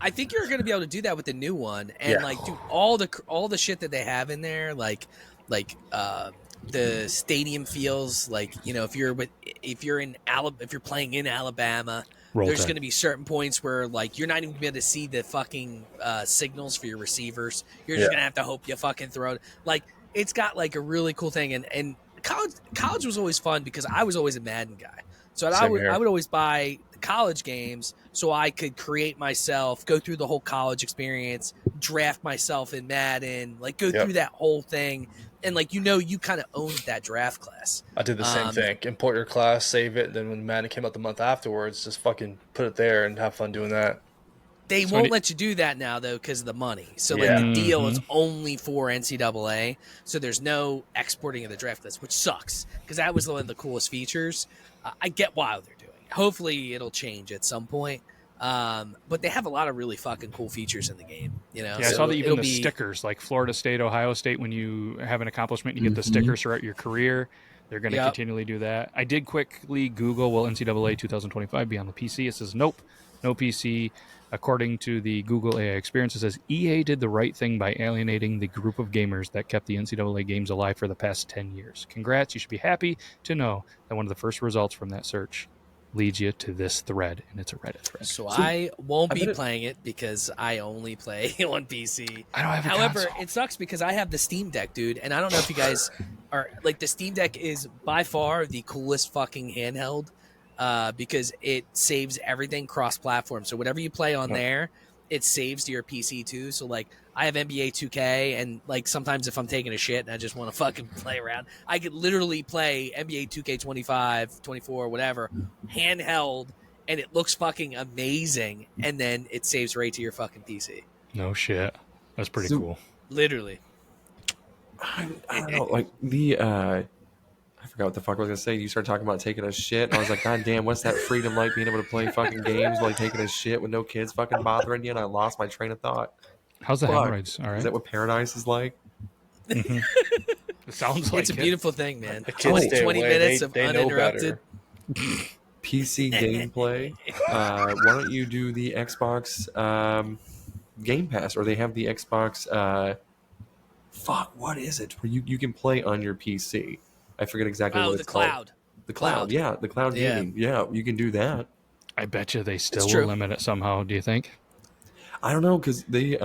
I think you're going to be able to do that with the new one, and Yeah. like, dude, all the shit that they have in there, like the stadium feels like, if you're playing in Alabama, Roll There's Tide. going to be certain points where like you're not even going to be able to see the fucking signals for your receivers. You're just Yeah. going to have to hope you fucking throw it. Like it's got like a really cool thing, and college was always fun because I was always a Madden guy. So I Same would here. always buy the college games so I could create myself, go through the whole college experience, draft myself in Madden, like go Yep. through that whole thing, and like you kind of owned that draft class. I did the same thing. Import your class, save it, then when Madden came out the month afterwards, just fucking put it there and have fun doing that. They So won't let you do that now though because of the money. So like Yeah. the deal is only for NCAA. So there's no exporting of the draft list, which sucks because that was one of the coolest features. I get why they're doing it. Hopefully it'll change at some point. But they have a lot of really fucking cool features in the game. You know, Yeah, I so saw that even it'll the be, stickers, like Florida State, Ohio State, when you have an accomplishment, you get the stickers throughout your career. They're going to Yep. continually do that. I did quickly Google, will NCAA 2025 be on the PC? It says, nope, no PC. According to the Google AI experience, it says EA did the right thing by alienating the group of gamers that kept the NCAA games alive for the past 10 years. Congrats, you should be happy to know that one of the first results from that search leads you to this thread, and it's a Reddit thread. So I won't be bet it- playing it because I only play on PC. I don't have a However, console. it sucks because I have the Steam Deck, dude, and I don't know if you guys are like the Steam Deck is by far the coolest fucking handheld because it saves everything cross-platform. So whatever you play on there, it saves to your PC too. So like I have NBA 2K, and like sometimes if I'm taking a shit and I just want to fucking play around, I could literally play NBA 2K 25, 24, whatever, handheld, and it looks fucking amazing. And then it saves right to your fucking PC. No shit. That's pretty So- cool. Literally. I don't know, like I forgot what the fuck I was gonna say. You started talking about taking a shit. I was like, God damn, what's that freedom like being able to play fucking games while taking a shit with no kids fucking bothering you? And I lost my train of thought. How's the Fuck. hemorrhoids? All right. Is that what paradise is like? It sounds like It's a it. beautiful thing, man. The kids stay 20 away. minutes They- of they know uninterrupted. better. PC gameplay. Why don't you do the Xbox Game Pass, or they have the Xbox? Fuck, what is it? Where you can play on your PC. I forget exactly Oh, what the it's called. cloud. The cloud, yeah, the cloud Yeah. gaming. Yeah, you can do that. I bet you they still true. will limit it somehow. Do you think? I don't know because they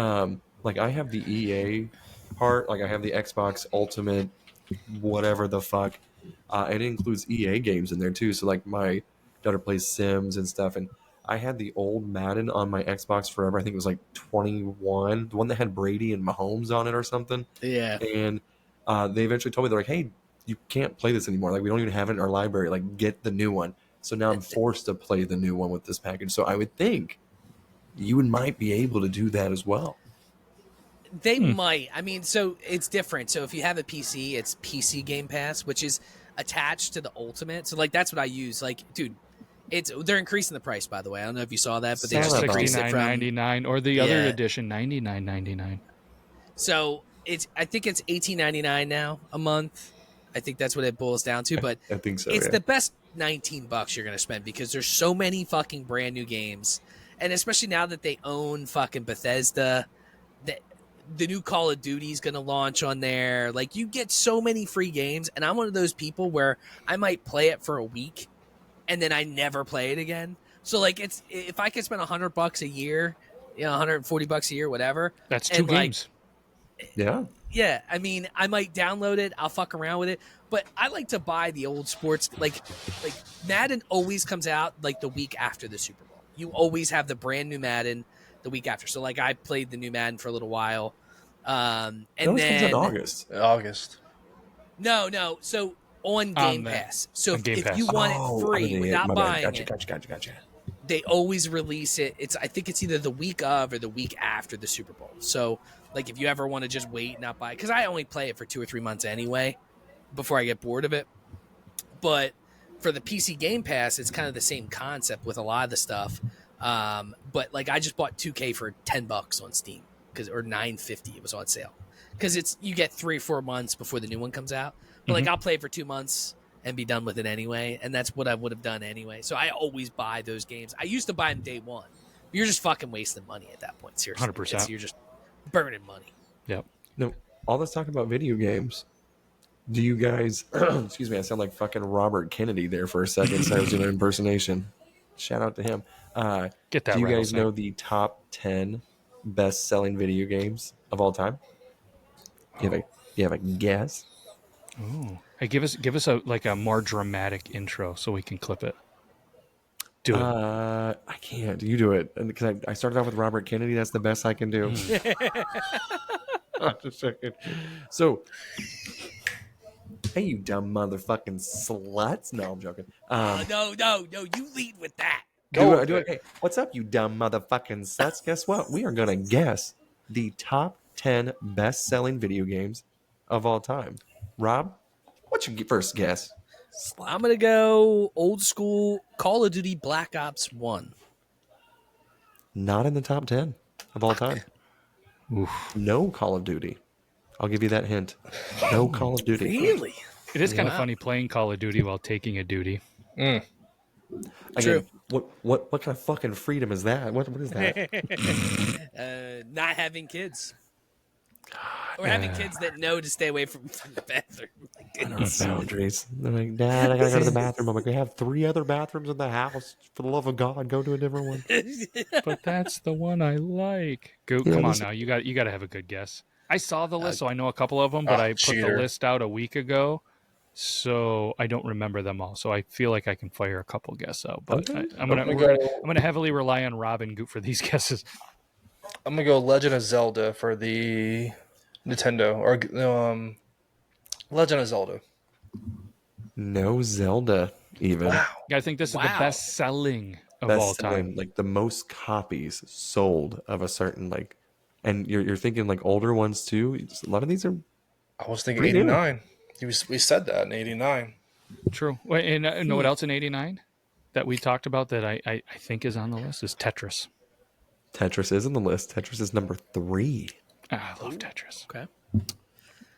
like I have the EA part, like I have the Xbox Ultimate, whatever the fuck. It includes EA games in there too. So like my daughter plays Sims and stuff, and I had the old Madden on my Xbox forever. I think it was like 21, the one that had Brady and Mahomes on it or something. Yeah. And they eventually told me, they're like, hey, you can't play this anymore. Like we don't even have it in our library. Like get the new one. So now I'm forced to play the new one with this package. So I would think you might be able to do that as well. They might. I mean, so it's different. So if you have a PC, it's PC Game Pass, which is attached to the Ultimate. So like that's what I use. Like, dude, they're increasing the price, by the way. I don't know if you saw that, but they just Sound about increased it from. $69.99 or the other Yeah. edition $99.99. So I think it's $18.99 now a month. I think that's what it boils down to. But I think so. it's yeah. the best $19 you're gonna spend because there's so many fucking brand new games, and especially now that they own fucking Bethesda, the new Call of Duty is gonna launch on there. Like you get so many free games, and I'm one of those people where I might play it for a week, and then I never play it again. So like it's if I could spend $100 a year, $140 a year, whatever. That's two and, like, games. Yeah. Yeah, I mean, I might download it. I'll fuck around with it, but I like to buy the old sports. Like Madden always comes out like the week after the Super Bowl. You always have the brand new Madden the week after. So like I played the new Madden for a little while, and It always comes out then in August. August. no. So on Game the- Pass. So on Game if Pass. you want Oh, it free I'm an idiot. without My bad. buying Gotcha. it, they always release it. I think it's either the week of or the week after the Super Bowl. So like if you ever want to just wait and not buy it, because I only play it for 2 or 3 months anyway before I get bored of it. But for the PC Game Pass, it's kind of the same concept with a lot of the stuff. But like I just bought 2K for $10 on Steam or $9.50. It was on sale because you get 3 or 4 months before the new one comes out. But like I'll play it for 2 months and be done with it anyway, and that's what I would have done anyway. So I always buy those games. I used to buy them day one. You're just fucking wasting money at that point. Seriously, 100%. You're just burning money. Yep. No, all this talk about video games. Do you guys? Excuse me, I sound like fucking Robert Kennedy there for a second. So I was doing an impersonation. Shout out to him. Get that Do you guys rattlesnake. know the top 10 best-selling video games of all time? You have a guess? Ooh. Hey, give us a more dramatic intro so we can clip it. Do it. I can't. You do it. Because I started off with Robert Kennedy. That's the best I can do. Just checking. So, hey, you dumb motherfucking sluts. No, I'm joking. No, you lead with that. Go with it. Hey, what's up, you dumb motherfucking sluts? Guess what? We are going to guess the top 10 best-selling video games of all time. Rob, what's your first guess? I'm gonna go old school Call of Duty Black Ops 1. Not in the top 10 of all time. Oof. No Call of Duty. I'll give you that hint. No Call of Duty. Really? It is kind of funny playing Call of Duty while taking a duty. Again, True. what kind of fucking freedom is that? What is that? Not having kids. Or having kids that know to stay away from the bathroom. My goodness. Boundaries. They're like, Dad, I gotta go to the bathroom. I'm like, we have 3 other bathrooms in the house. For the love of God, go to a different one. But that's the one I like. Goot, come on now. You got to have a good guess. I saw the list, so I know a couple of them, but I put cheater. the list out a week ago, so I don't remember them all. So I feel like I can fire a couple guess out. But Okay. I'm gonna heavily rely on Rob and Goot for these guesses. I'm gonna go Legend of Zelda for the Nintendo, or Legend of Zelda. No Zelda, even. Wow. I think this is the best selling of all time. Best-selling, like the most copies sold of a certain and you're thinking like older ones too. A lot of these are I was thinking Pretty new. 89. We said that in 89. True. Wait, and know what else in '89 that we talked about that I think is on the list is Tetris. Tetris is on the list. Tetris is number 3. I love Tetris. Okay.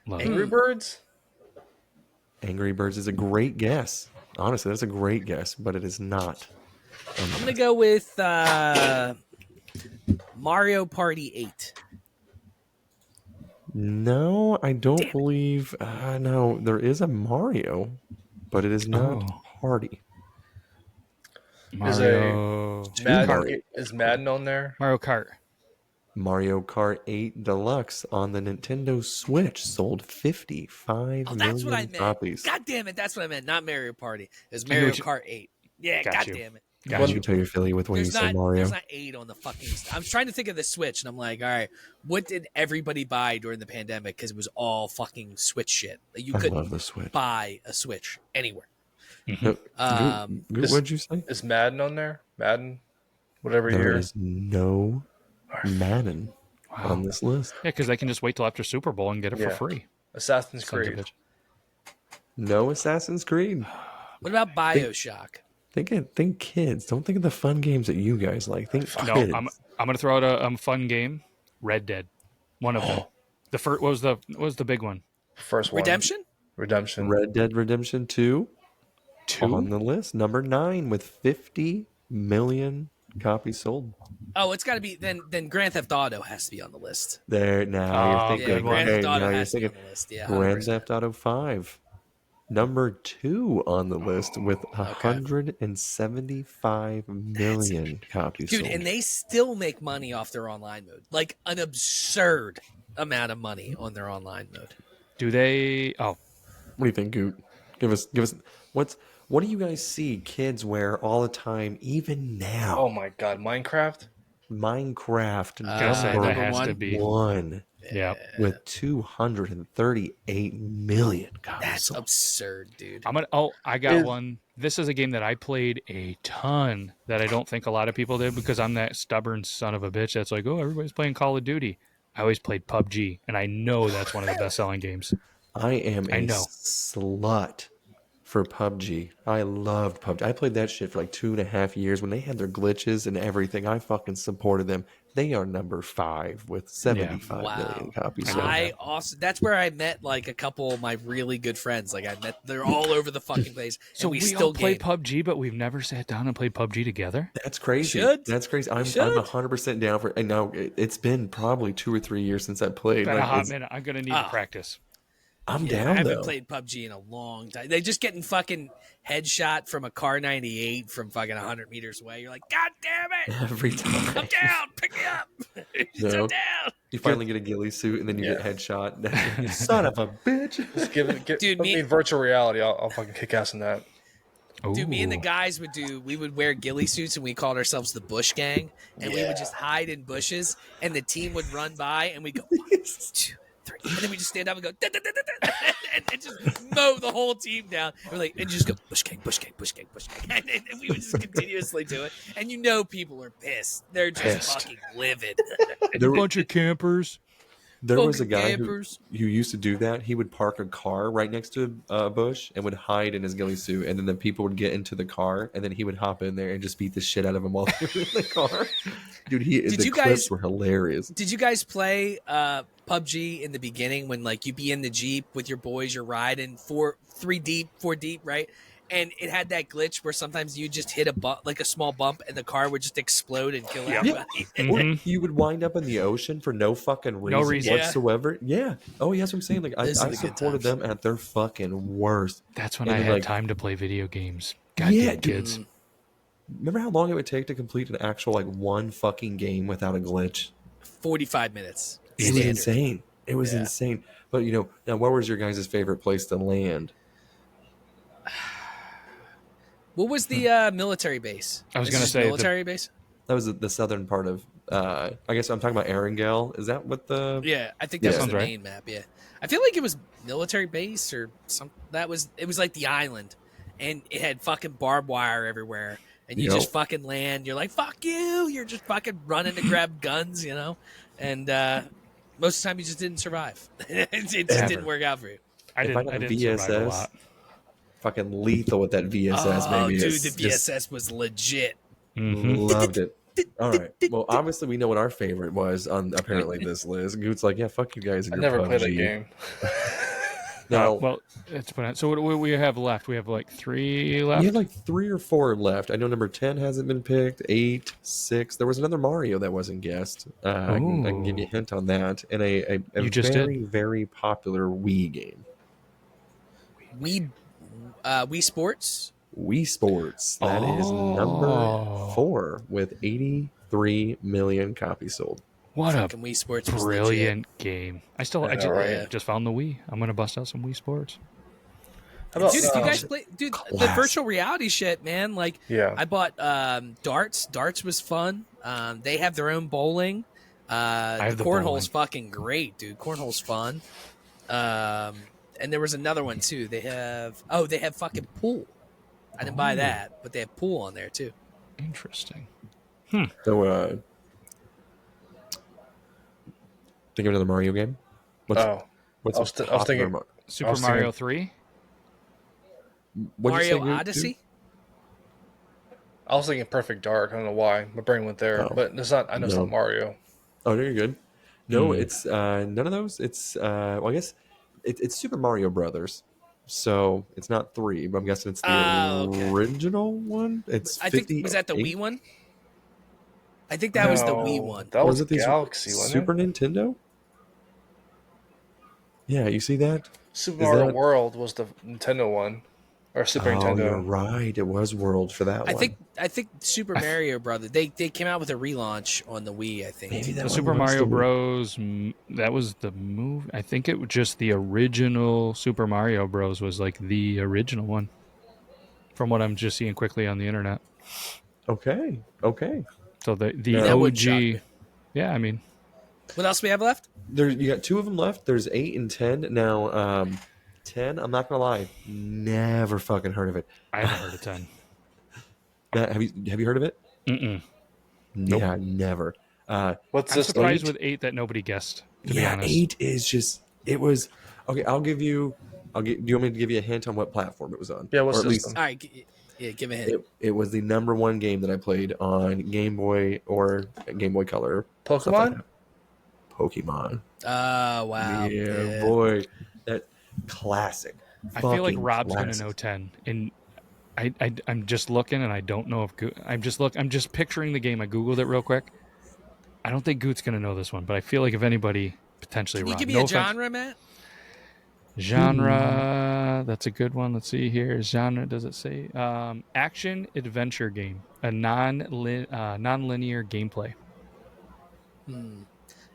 Love Angry it. Birds? Angry Birds is a great guess. Honestly, that's a great guess, but it is not. I'm going to go with Mario Party 8. No, I don't believe. No, there is a Mario, but it is not Party. Mario. Is Madden on there? Mario Kart. Mario Kart 8 Deluxe on the Nintendo Switch sold 55 Oh, that's what I million meant. copies. God damn it, that's what I meant. Not Mario Party. It was Mario Kart 8. Yeah, Got god you. damn it. Got You tell your Philly with when you say Mario. There's not 8 on the fucking. I'm trying to think of the Switch, and I'm like, all right, what did everybody buy during the pandemic? Because it was all fucking Switch shit. Like, you I couldn't love the Switch. buy a Switch anywhere. Goot, Is- what'd you say? Is Madden on there? Madden? Whatever There year. is no Madden on this list. Yeah, because they can just wait till after Super Bowl and get it for free. Assassin's Sons of Creed. bitch. No Assassin's Creed. What about BioShock? Think kids. Don't think of the fun games that you guys like. Think No, kids. I'm gonna throw out a fun game. Red Dead. One of them. The first what was the big one? First one. Redemption? Redemption. Red Dead Redemption 2 2. on the list. Number 9 with 50 million copies sold. Oh, it's got to be then. Grand Theft Auto has to be on the list. There now Oh, you're Yeah, thinking. Grand Theft Auto now you're has to be on thinking the list. Yeah, Grand 100%. Theft Auto 5. Number 2 on the list with 175 million copies Dude, sold. and they still make money off their online mode, like an absurd amount of money on their online mode. Do they? Oh, What do you think, Goot? Give us what do you guys see kids wear all the time, even now? Oh my god, Minecraft? Minecraft gonna say number that has to be. 1 yeah. with 238 million copies That's sold. absurd, dude. I got one. This is a game that I played a ton that I don't think a lot of people did because I'm that stubborn son of a bitch that's like, oh, everybody's playing Call of Duty. I always played PUBG, and I know that's one of the best-selling games. I am I a know. slut for PUBG. I loved PUBG. I played that shit for like 2.5 years when they had their glitches and everything. I fucking supported them. They are number 5 with 75 million copies sold. I also that's where I met like a couple of my really good friends. Like they're all over the fucking place. So and we still all play game. PUBG, but we've never sat down and played PUBG together. That's crazy. should. That's crazy. I'm should. 100% down for it. And now it's been probably 2 or 3 years since I played. Been a Like, hot it's- minute. I'm gonna need to practice. I'm Yeah, down I haven't though. played PUBG in a long time. They're just getting fucking headshot from a car 98 from fucking 100 meters away. You're like, God damn it! Every time. I'm down. Pick me up. I'm No. down. You finally get a ghillie suit, and then you get Yeah. headshot. You son of a bitch. Just give it, Dude, put me- me in virtual reality. I'll fucking kick ass in that. Dude, me and the Ooh. guys we would wear ghillie suits and we called ourselves the Bush Gang. And we would just hide in bushes and the team would run by and we go 1, 2, 3. And then we just stand up and go da, da, da, da, da, and just mow the whole team down. And we're like, and just go Bush Gang, Bush Gang, Bush Gang, Bush Gang. And we would just continuously do it. And you know people are pissed. They're just Pissed. fucking livid. A bunch of campers. There was a Fucking guy campers. who used to do that. He would park a car right next to a bush and would hide in his ghillie suit, and then the people would get into the car, and then he would hop in there and just beat the shit out of them while they were in the car. Dude, the you clips guys- were hilarious. Did you guys play PUBG in the beginning when like you'd be in the Jeep with your boys, you're riding 4 deep, right? And it had that glitch where sometimes you just hit like a small bump and the car would just explode and kill everybody. Or Mhm. you would wind up in the ocean for no fucking reason, reason. whatsoever. Yeah. Oh, yeah, that's what I'm saying. Like I Those are the good supported times. them at their fucking worst. That's when And I then, had like- time to play video games. Goddamn Yeah, dude. kids. Remember how long it would take to complete an actual like one fucking game without a glitch? 45 minutes. It was Standard. insane. It was Yeah. insane. But now what was your guys' favorite place to land? What was the military base? I was Is gonna this say the- military base. That was the southern part of. I guess I'm talking about Erangel. Is that what the? Yeah, I think Yeah. that was Sounds the right. main map. Yeah, I feel like it was military base or some. It was like the island, and it had fucking barbed wire everywhere, and you Yep. just fucking land. You're like, fuck you. You're just fucking running to grab guns, and most of the time you just didn't survive. It just Ever. didn't work out for you. I If didn't, I I got a didn't survive a VSS, lot. Fucking lethal with that VSS, Oh, baby. dude, It's the just- VSS was legit. Mhm. Loved it. All right. Well, obviously we know what our favorite was on apparently this list. Goot's like, yeah, fuck you guys. And I your never played that PUBG. game. Now, Well, it's so what do we have left? We have like 3 left. we have like 3 or 4 left. I know number 10 hasn't been picked. 8, 6. There was another Mario that wasn't guessed. I can give you a hint on that. And a You just very, very popular Wii game. Wii Sports. Wii Sports. That is number Oh. 4 with 83 million copies sold. What a Fucking Wii Sports was legit. brilliant game! I know, right? just found the Wii. I'm gonna bust out some Wii Sports. How about, Dude, if you guys play, the Class. virtual reality shit, man. Like, yeah. I bought darts. Darts was fun. They have their own bowling. have The the cornhole's bowling. fucking great, dude. Cornhole's fun. And there was another one too. They have fucking pool. I didn't buy that, but they have pool on there too. Interesting. So, think of another Mario game. What's I was a th- I was popular thinking- Mar- Super was Mario thinking- 3. what'd you say, Mario Goot, dude? Odyssey. I was thinking Perfect Dark. I don't know why my brain went there, Oh. but it's not. I know it's No. not Mario. Oh, no, you're good. No, Hmm. it's none of those. It's well, I guess it's Super Mario Brothers. So it's not 3, but I'm guessing it's the Okay. original one. It's I think was that the 58? Wii one. I think that was the No, Wii one. That Or was it the Galaxy, wasn't Super it? Nintendo? Yeah, you see that? Super Is Mario that- World was the Nintendo one, or Super You're Nintendo. right. It was World for that I one. think Super Mario Brothers. They came out with a relaunch on the Wii. I think. Maybe that The one Super was Mario the- Bros. That was the movie. I think it was just the original Super Mario Bros. Was like the original one. From what I'm just seeing quickly on the internet. Okay. So the That would shock OG. me. Yeah, I mean, What else we have left? There, you got 2 of them left. There's 8 and 10 now. 10. I'm not gonna lie, never fucking heard of it. I haven't heard of 10. Matt, have you heard of it? Mm-mm. Nope. Yeah, never. What's I'm this? surprised Eight? with 8 that nobody guessed. To be Yeah, honest, 8 is just. It was okay. Do you want me to give you a hint on what platform it was on? Yeah, what Or at least system? All right, give a hint. it was the number 1 game that I played on Game Boy or Game Boy Color. stuff like Pokemon? that. Pokemon. Oh wow! Yeah, boy, that classic. I feel like Fucking Rob's classic. gonna know 10, and I'm just looking, and I don't know if I'm just picturing the game. I googled it real quick. I don't think Goot's gonna know this one, but I feel like if anybody potentially Can you Rob. give me No a offense. genre, Matt? Genre, that's a good one. Let's see here. Genre, does it say? Action adventure game, a non-linear gameplay.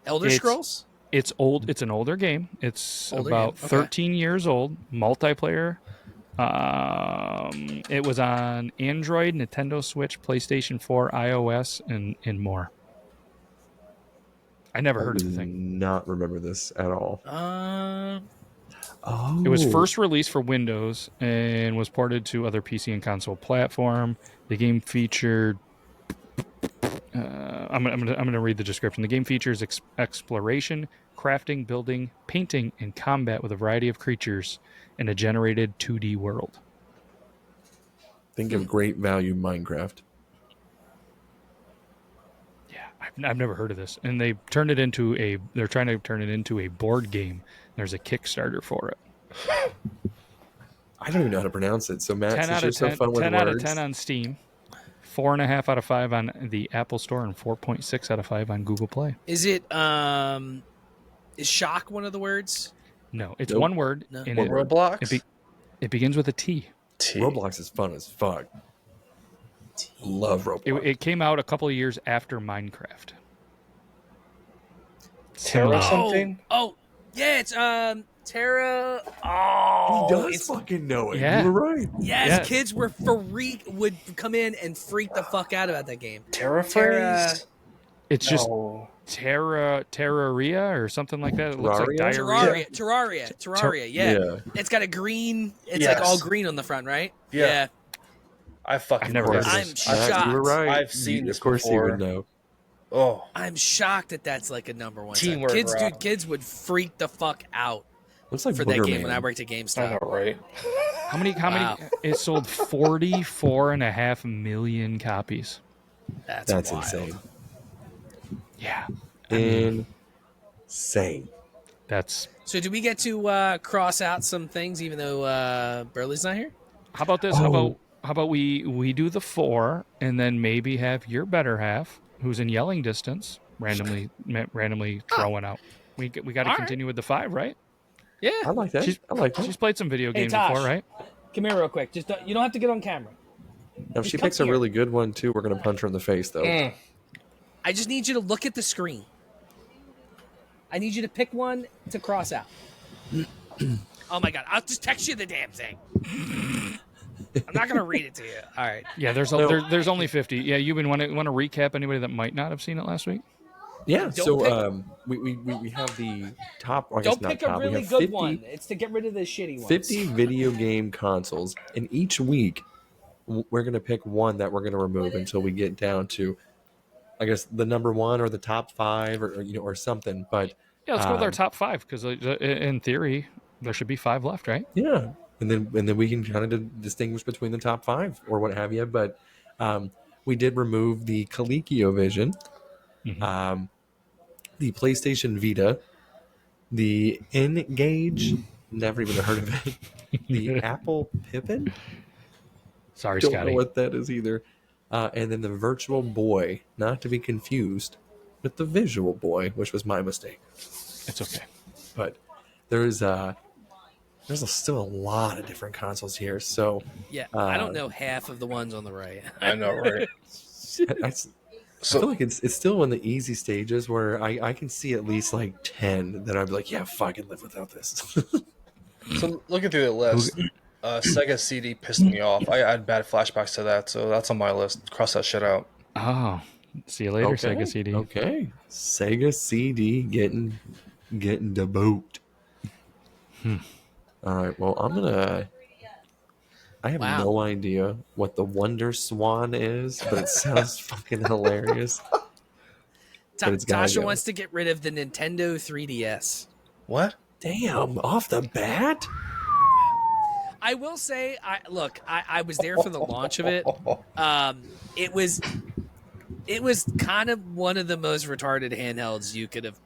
Elder It's Scrolls? it's old. It's an older game. It's Older about game, okay. 13 years old. Multiplayer. It was on Android, Nintendo Switch, PlayStation 4, iOS, and more. I never heard of the thing. Not remember this at all. Oh, It was first released for Windows and was ported to other PC and console platform. The game featured. I'm gonna read the description. The game features exploration, crafting, building, painting, and combat with a variety of creatures in a generated 2D world. Think of great value Minecraft. Yeah, I've never heard of this, and they turned it into a. They're trying to turn it into a board game. There's a Kickstarter for it. I don't even know how to pronounce it. So Matt, 10 since out you're of so 10. fun with 10 words, out of 10 on Steam. 4.5 out of 5 on the Apple Store, and 4.6 out of 5 on Google Play. Is it is shock one of the words? No, it's Nope. one word. No. And Roblox? it begins with a T. Roblox is fun as fuck. Love Roblox. It came out a couple of years after Minecraft. Terra something? Oh, yeah, it's Terra. He Oh, does it's, fucking know it. Yeah. You were right. yes, Yeah. kids would come in and freak the fuck out about that game. Terra Terra- Freeze? It's just No. Terraria or something like that. It looks like Terraria? diarrhea. Terraria, yeah. Yeah. It's got a green. It's Yes. like all green on the front, right? Yeah. I fucking I've never love heard of I'm this. Matt, shocked. you were right. I've seen this Of course before. you would know. Oh, I'm shocked that that's like a number one. Teamwork, Kids, Rob. dude, kids would freak the fuck out Looks like for that game Boogerman. when I worked at I GameStop. know, right? How many? Wow. It sold 44.5 million copies. That's That's wild. insane. Yeah. Insane. That's. So, do we get to cross out some things, even though Burley's not here? How about this? Oh. How about we do the 4 and then maybe have your better half, who's in yelling distance, randomly throwing out. We got to All continue with the 5, right? Yeah. I like that. I like that. She's played some video Hey, games Tosh. before, right? Come here real quick. Just you don't have to get on camera. Now, if she come picks a here. really good one, too, we're going to punch her in the face, though. I just need you to look at the screen. I need you to pick one to cross out. Oh my god! I'll just text you the damn thing. I'm not gonna read it to you. All right. Yeah, there's only 50. Yeah, you want to recap anybody that might not have seen it last week? Yeah, Don't so pick- we have the top, or I guess Don't not pick top, a we really have good 50, one. It's to get rid of the shitty ones. 50 video game consoles, and each week we're going to pick one that we're going to remove until we get down to, I guess, the number one or the top 5 or something. But Yeah, let's go with our top 5 because in theory there should be 5 left, right? yeah, and then we can kind of distinguish between the top 5 or what have you. But we did remove the ColecoVision, the PlayStation Vita, the N-Gage, never even heard of it, the Apple Pippin, Sorry, don't Scotty. know what that is either, and then the Virtual Boy, not to be confused with the Visual Boy, which was my mistake. It's okay. But there's still a lot of different consoles here, so Yeah, I don't know half of the ones on the right. I know, right? I feel like it's still in the easy stages where I can see at least like 10 that I'd be like, yeah, fuck, I can live without this. So looking through the list, Sega CD pissed me off. I had bad flashbacks to that, so that's on my list. Cross that shit out. Oh, see you later, Sega CD. Okay, Sega CD getting the boot. All right, well, I have Wow. no idea what the WonderSwan is, but it sounds fucking hilarious. But it's gotta Tasha go. wants to get rid of the Nintendo 3DS. What? Damn, off the bat? I will say, I was there for the launch of it. It was kind of one of the most retarded handhelds you could have.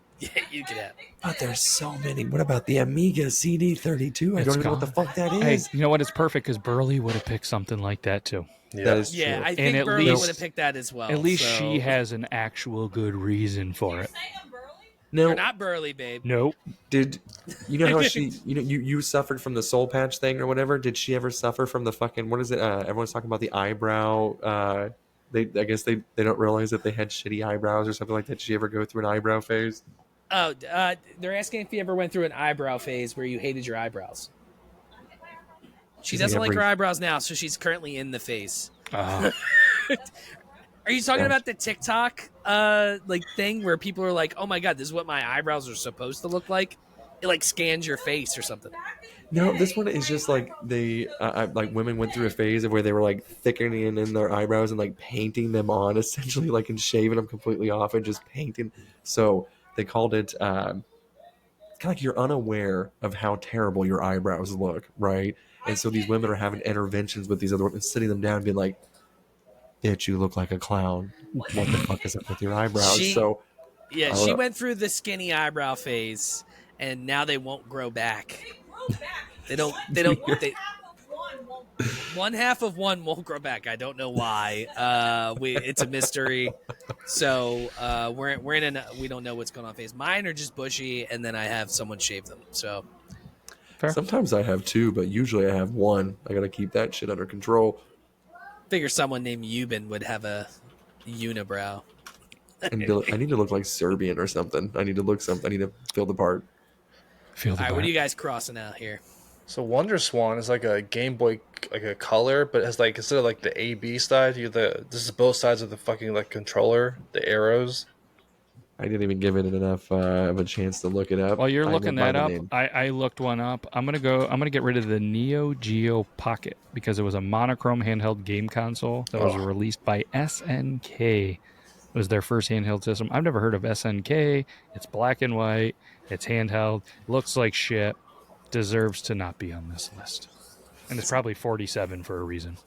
But there's so many. What about the Amiga CD32? I It's don't even know what the gone. fuck that Hey, is. you know what? It's perfect because Burley would have picked something like that too. That is Yeah, true. I And think at Burley least- would have picked that as well. At least so- she has an actual good reason for it. Saying I'm Burley? No, You're not burly, babe. Nope. did you know how you suffered from the soul patch thing or whatever? Did she ever suffer from the fucking what is it? Everyone's talking about the eyebrow. I guess they don't realize that they had shitty eyebrows or something like that. Did she ever go through an eyebrow phase? Oh, they're asking if you ever went through an eyebrow phase where you hated your eyebrows. She doesn't like her eyebrows now, so she's currently in the phase. Uh, Are you talking about the TikTok like thing where people are like, "Oh my god, this is what my eyebrows are supposed to look like"? It like scans your face or something. No, this one is just like they like women went through a phase of where they were like thickening in their eyebrows and like painting them on, essentially, like and shaving them completely off and just painting. So they called it kind of like you're unaware of how terrible your eyebrows look, right? And so these women are having interventions with these other women, sitting them down, and being like, "Bitch, you look like a clown. What the fuck is up with your eyebrows?" She went through the skinny eyebrow phase, and now they won't grow back. They don't. One half of one won't grow back. I don't know why. It's a mystery. So we're in we don't know what's going on phase. Mine are just bushy, and then I have someone shave them. So fair. Sometimes I have two, but usually I have one. I gotta keep that shit under control. figure someone named Euban would have a unibrow. I need to look like Serbian or something. I need to feel the part. All right, what are you guys crossing out here? So WonderSwan is like a Game Boy, like a color, but it has like instead of like the A/B side, this is both sides of the fucking like controller, the arrows. I didn't even give it enough of a chance to look it up. While you're looking that up, name. I looked one up. I'm gonna get rid of the Neo Geo Pocket because it was a monochrome handheld game console that was released by SNK. It was their first handheld system. I've never heard of SNK. It's black and white. It's handheld. Looks like shit. Deserves to not be on this list. And it's probably 47 for a reason.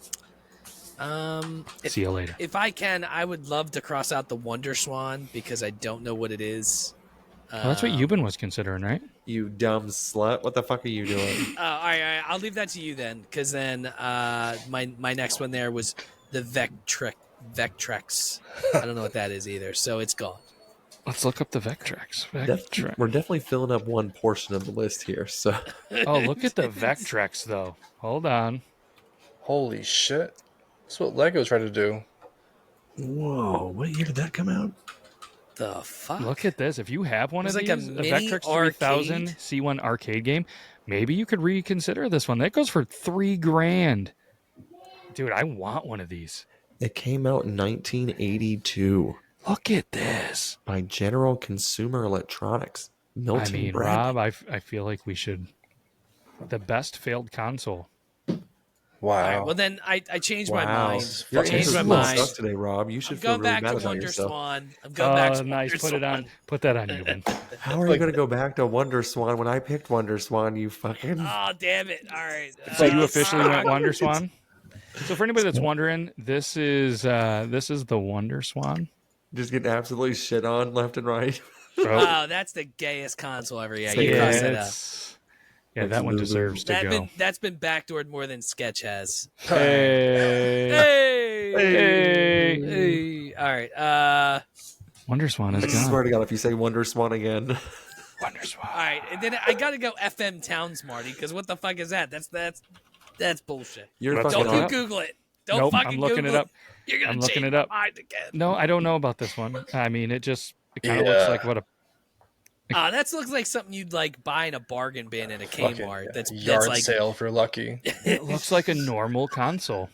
See you later. If I can, I would love to cross out the WonderSwan because I don't know what it is. Well, that's what Euban was considering, right? You dumb slut. What the fuck are you doing? All right, I'll leave that to you then, because then my next one there was the Vectrex. I don't know what that is either, so it's gone. Let's look up the Vectrex. We're definitely filling up one portion of the list here. So, oh, look at the Vectrex, though. Hold on. Holy shit. That's what Lego tried to do. whoa! What year did that come out? The fuck? Look at this. If you have one of It's these, like a a mini Vectrex 3000 C1 arcade game, maybe you could reconsider this one. That goes for $3,000. Dude, I want one of these. It came out in 1982 Look at this. by General Consumer Electronics. Milton Bradley. Rob, I feel like we should. The best failed console. Wow. All right, well, then I changed my mind. Your Changed my answer's mind. suck today, Rob. You should I'm feel going really back bad to about yourself. WonderSwan. I'm going back to Nice. WonderSwan. Put it on. Put that on you, Ben. How are you going to go back to WonderSwan when I picked WonderSwan? You fucking. Oh, damn it. All right. So you officially went WonderSwan? So for anybody that's wondering, this is the WonderSwan. Just getting absolutely shit on left and right. Oh, that's the gayest console ever. Yeah, you Yeah, crossed that out. yeah, that one deserves to go. That's been backdoored more than Sketch has. Hey. Hey. All right. WonderSwan is I gone. swear to God, if you say WonderSwan again. WonderSwan. All right. And then I got to go FM Towns, Marty, because what the fuck is that? That's bullshit. You're Let's fucking look Don't it you up. Google it. Don't Nope, fucking I'm looking Google it up. You're going I'm to looking change it up. your mind again. No, I don't know about this one. I mean, it kind of looks like what a. That looks like something you'd like buy in a bargain bin at a Kmart. Fucking, That's yard like sale if you're lucky. It looks like a normal console.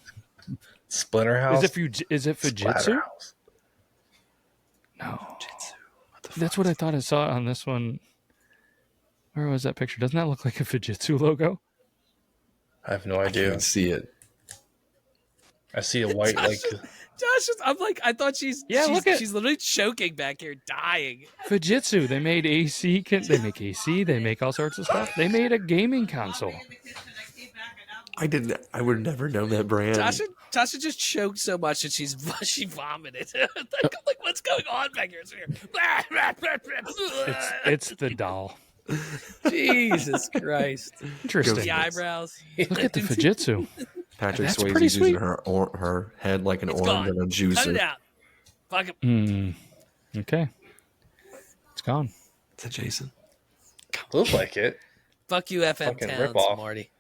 Splinter House. Is it Fujitsu? Splatterhouse. No. That's what I thought I saw on this one. Where was that picture? Doesn't that look like a Fujitsu logo? I have no I idea. can't see it. I see a white like. Josh, I'm like, I thought she's literally choking back here, dying. Fujitsu. They made AC. They make AC. They make all sorts of stuff. They made a gaming console. I would never know that brand. Tasha just choked so much that she vomited. I'm like, what's going on back here? It's the doll. Jesus Christ. Interesting. The eyebrows. Look at the Fujitsu. Patrick That's pretty Swayze's using sweet. her head like an It's orange gone. and a Cut it juicer. out. Fuck it. Okay. It's gone. Is it Jason? Looks like it. Fuck you, FM Fucking Towns, ripoff. Marty.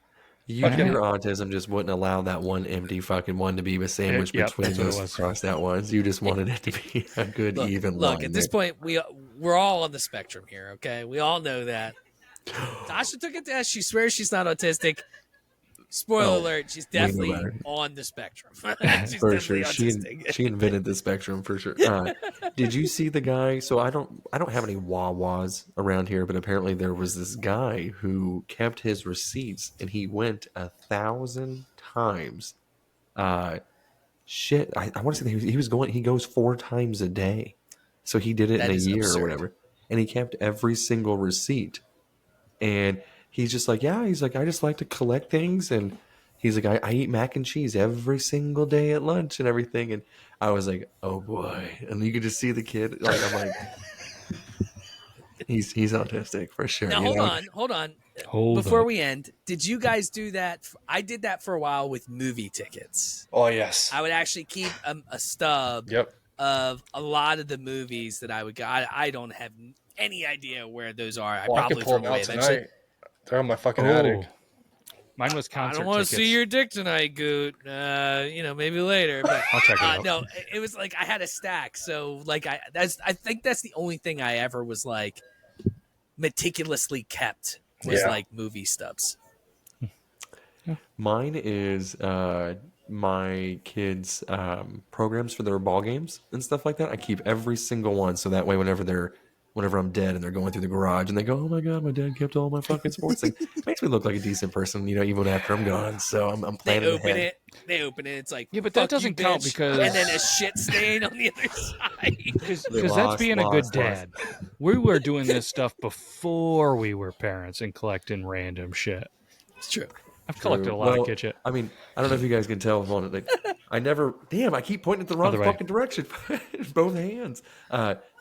You and your autism just wouldn't allow that one empty fucking one to be a sandwich Yep, between that's what it those was. crossed out ones. You just wanted it to be a good even line. Look, at this point, we're all on the spectrum here, okay? We all know that. Tasha took a test. She swears she's not autistic. Spoiler alert, she's definitely on the spectrum. She's for definitely sure. autistic. She invented the spectrum for sure. Did you see the guy? So I don't have any Wawas around here, but apparently there was this guy who kept his receipts and he went 1,000 times. Shit, I want to say he goes 4 times a day. So he did it That in a is year absurd. or whatever. And he kept every single receipt. And he's just like, yeah, he's like, I just like to collect things. And he's like, I eat mac and cheese every single day at lunch and everything. And I was like, oh boy. And you could just see the kid. Like, I'm like, he's autistic for sure. Now, hold on. Before we end, did you guys do that? I did that for a while with movie tickets. Oh, yes. I would actually keep a stub of a lot of the movies that I would go. I don't have any idea where those are. I can pull them out tonight. They're on my fucking attic. Mine was concert I don't want to tickets. see your dick tonight, Goot. Maybe later. But I'll check it out. No, it was like I had a stack. So like I think that's the only thing I ever was like meticulously kept was like movie stubs. Mine is my kids' programs for their ball games and stuff like that. I keep every single one, so that way whenever I'm dead and they're going through the garage and they go, oh my god, my dad kept all my fucking sports things. Makes me look like a decent person, even after I'm gone. So I'm planning ahead. They open it. It's like, yeah, but that doesn't count because and then a shit stain on the other side. Because that's being a good dad. We were doing this stuff before we were parents and collecting random shit. It's true. I've collected a lot of kid shit. I mean, I don't know if you guys can tell on it. Like, I keep pointing at the wrong fucking direction. Both hands.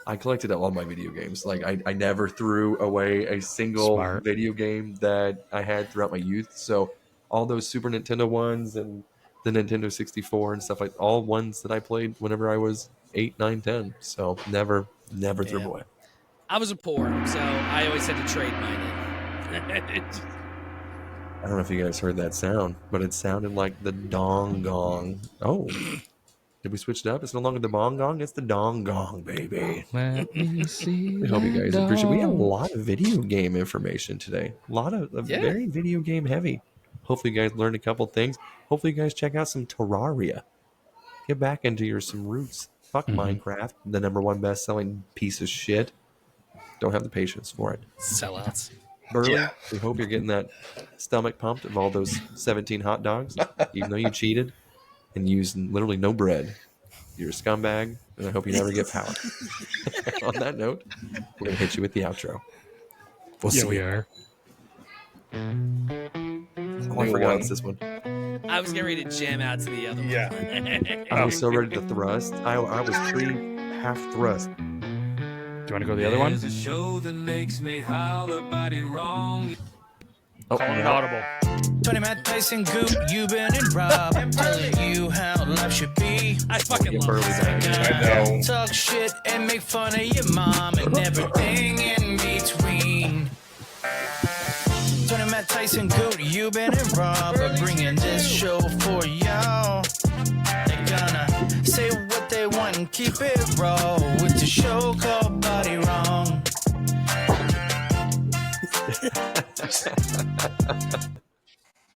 I collected all my video games. Like I never threw away a single video game that I had throughout my youth. So all those Super Nintendo ones and the Nintendo 64 and stuff like all ones that I played whenever I was 8, 9, 10. So never threw them away. I was a poor, so I always had to trade mine in. I don't know if you guys heard that sound, but it sounded like the dong gong. Oh. Did we switch it up? It's no longer the bong gong, it's the dong gong, baby. Let me see. We hope you guys appreciate it. We have a lot of video game information today. A lot of very video game heavy. Hopefully you guys learned a couple things. Hopefully you guys check out some Terraria. Get back into some roots. Fuck Minecraft, the #1 best-selling piece of shit. Don't have the patience for it. Sellouts. Burley, we hope you're getting that stomach pumped of all those 17 hot dogs, even though you cheated and used literally no bread. You're a scumbag, and I hope you never get power. On that note, we're going to hit you with the outro. We'll see we you. are. Oh, I forgot it's this one. I was getting ready to jam out to the other one. I was so ready to thrust. I was half thrust. Do you want to go the other one? There's a show that makes me holler BodyWrong. Oh, Calling it audible. Tony Matt Tyson Goop, you been and Rob. I'm telling you how life should be. I fucking love Burley this. back. I know. Talk shit and make fun of your mom and everything in between. Tony Matt Tyson Goop, you been and Rob are bringing this show for y'all. They're gonna say what they want and keep it raw with the show called BodyWrong.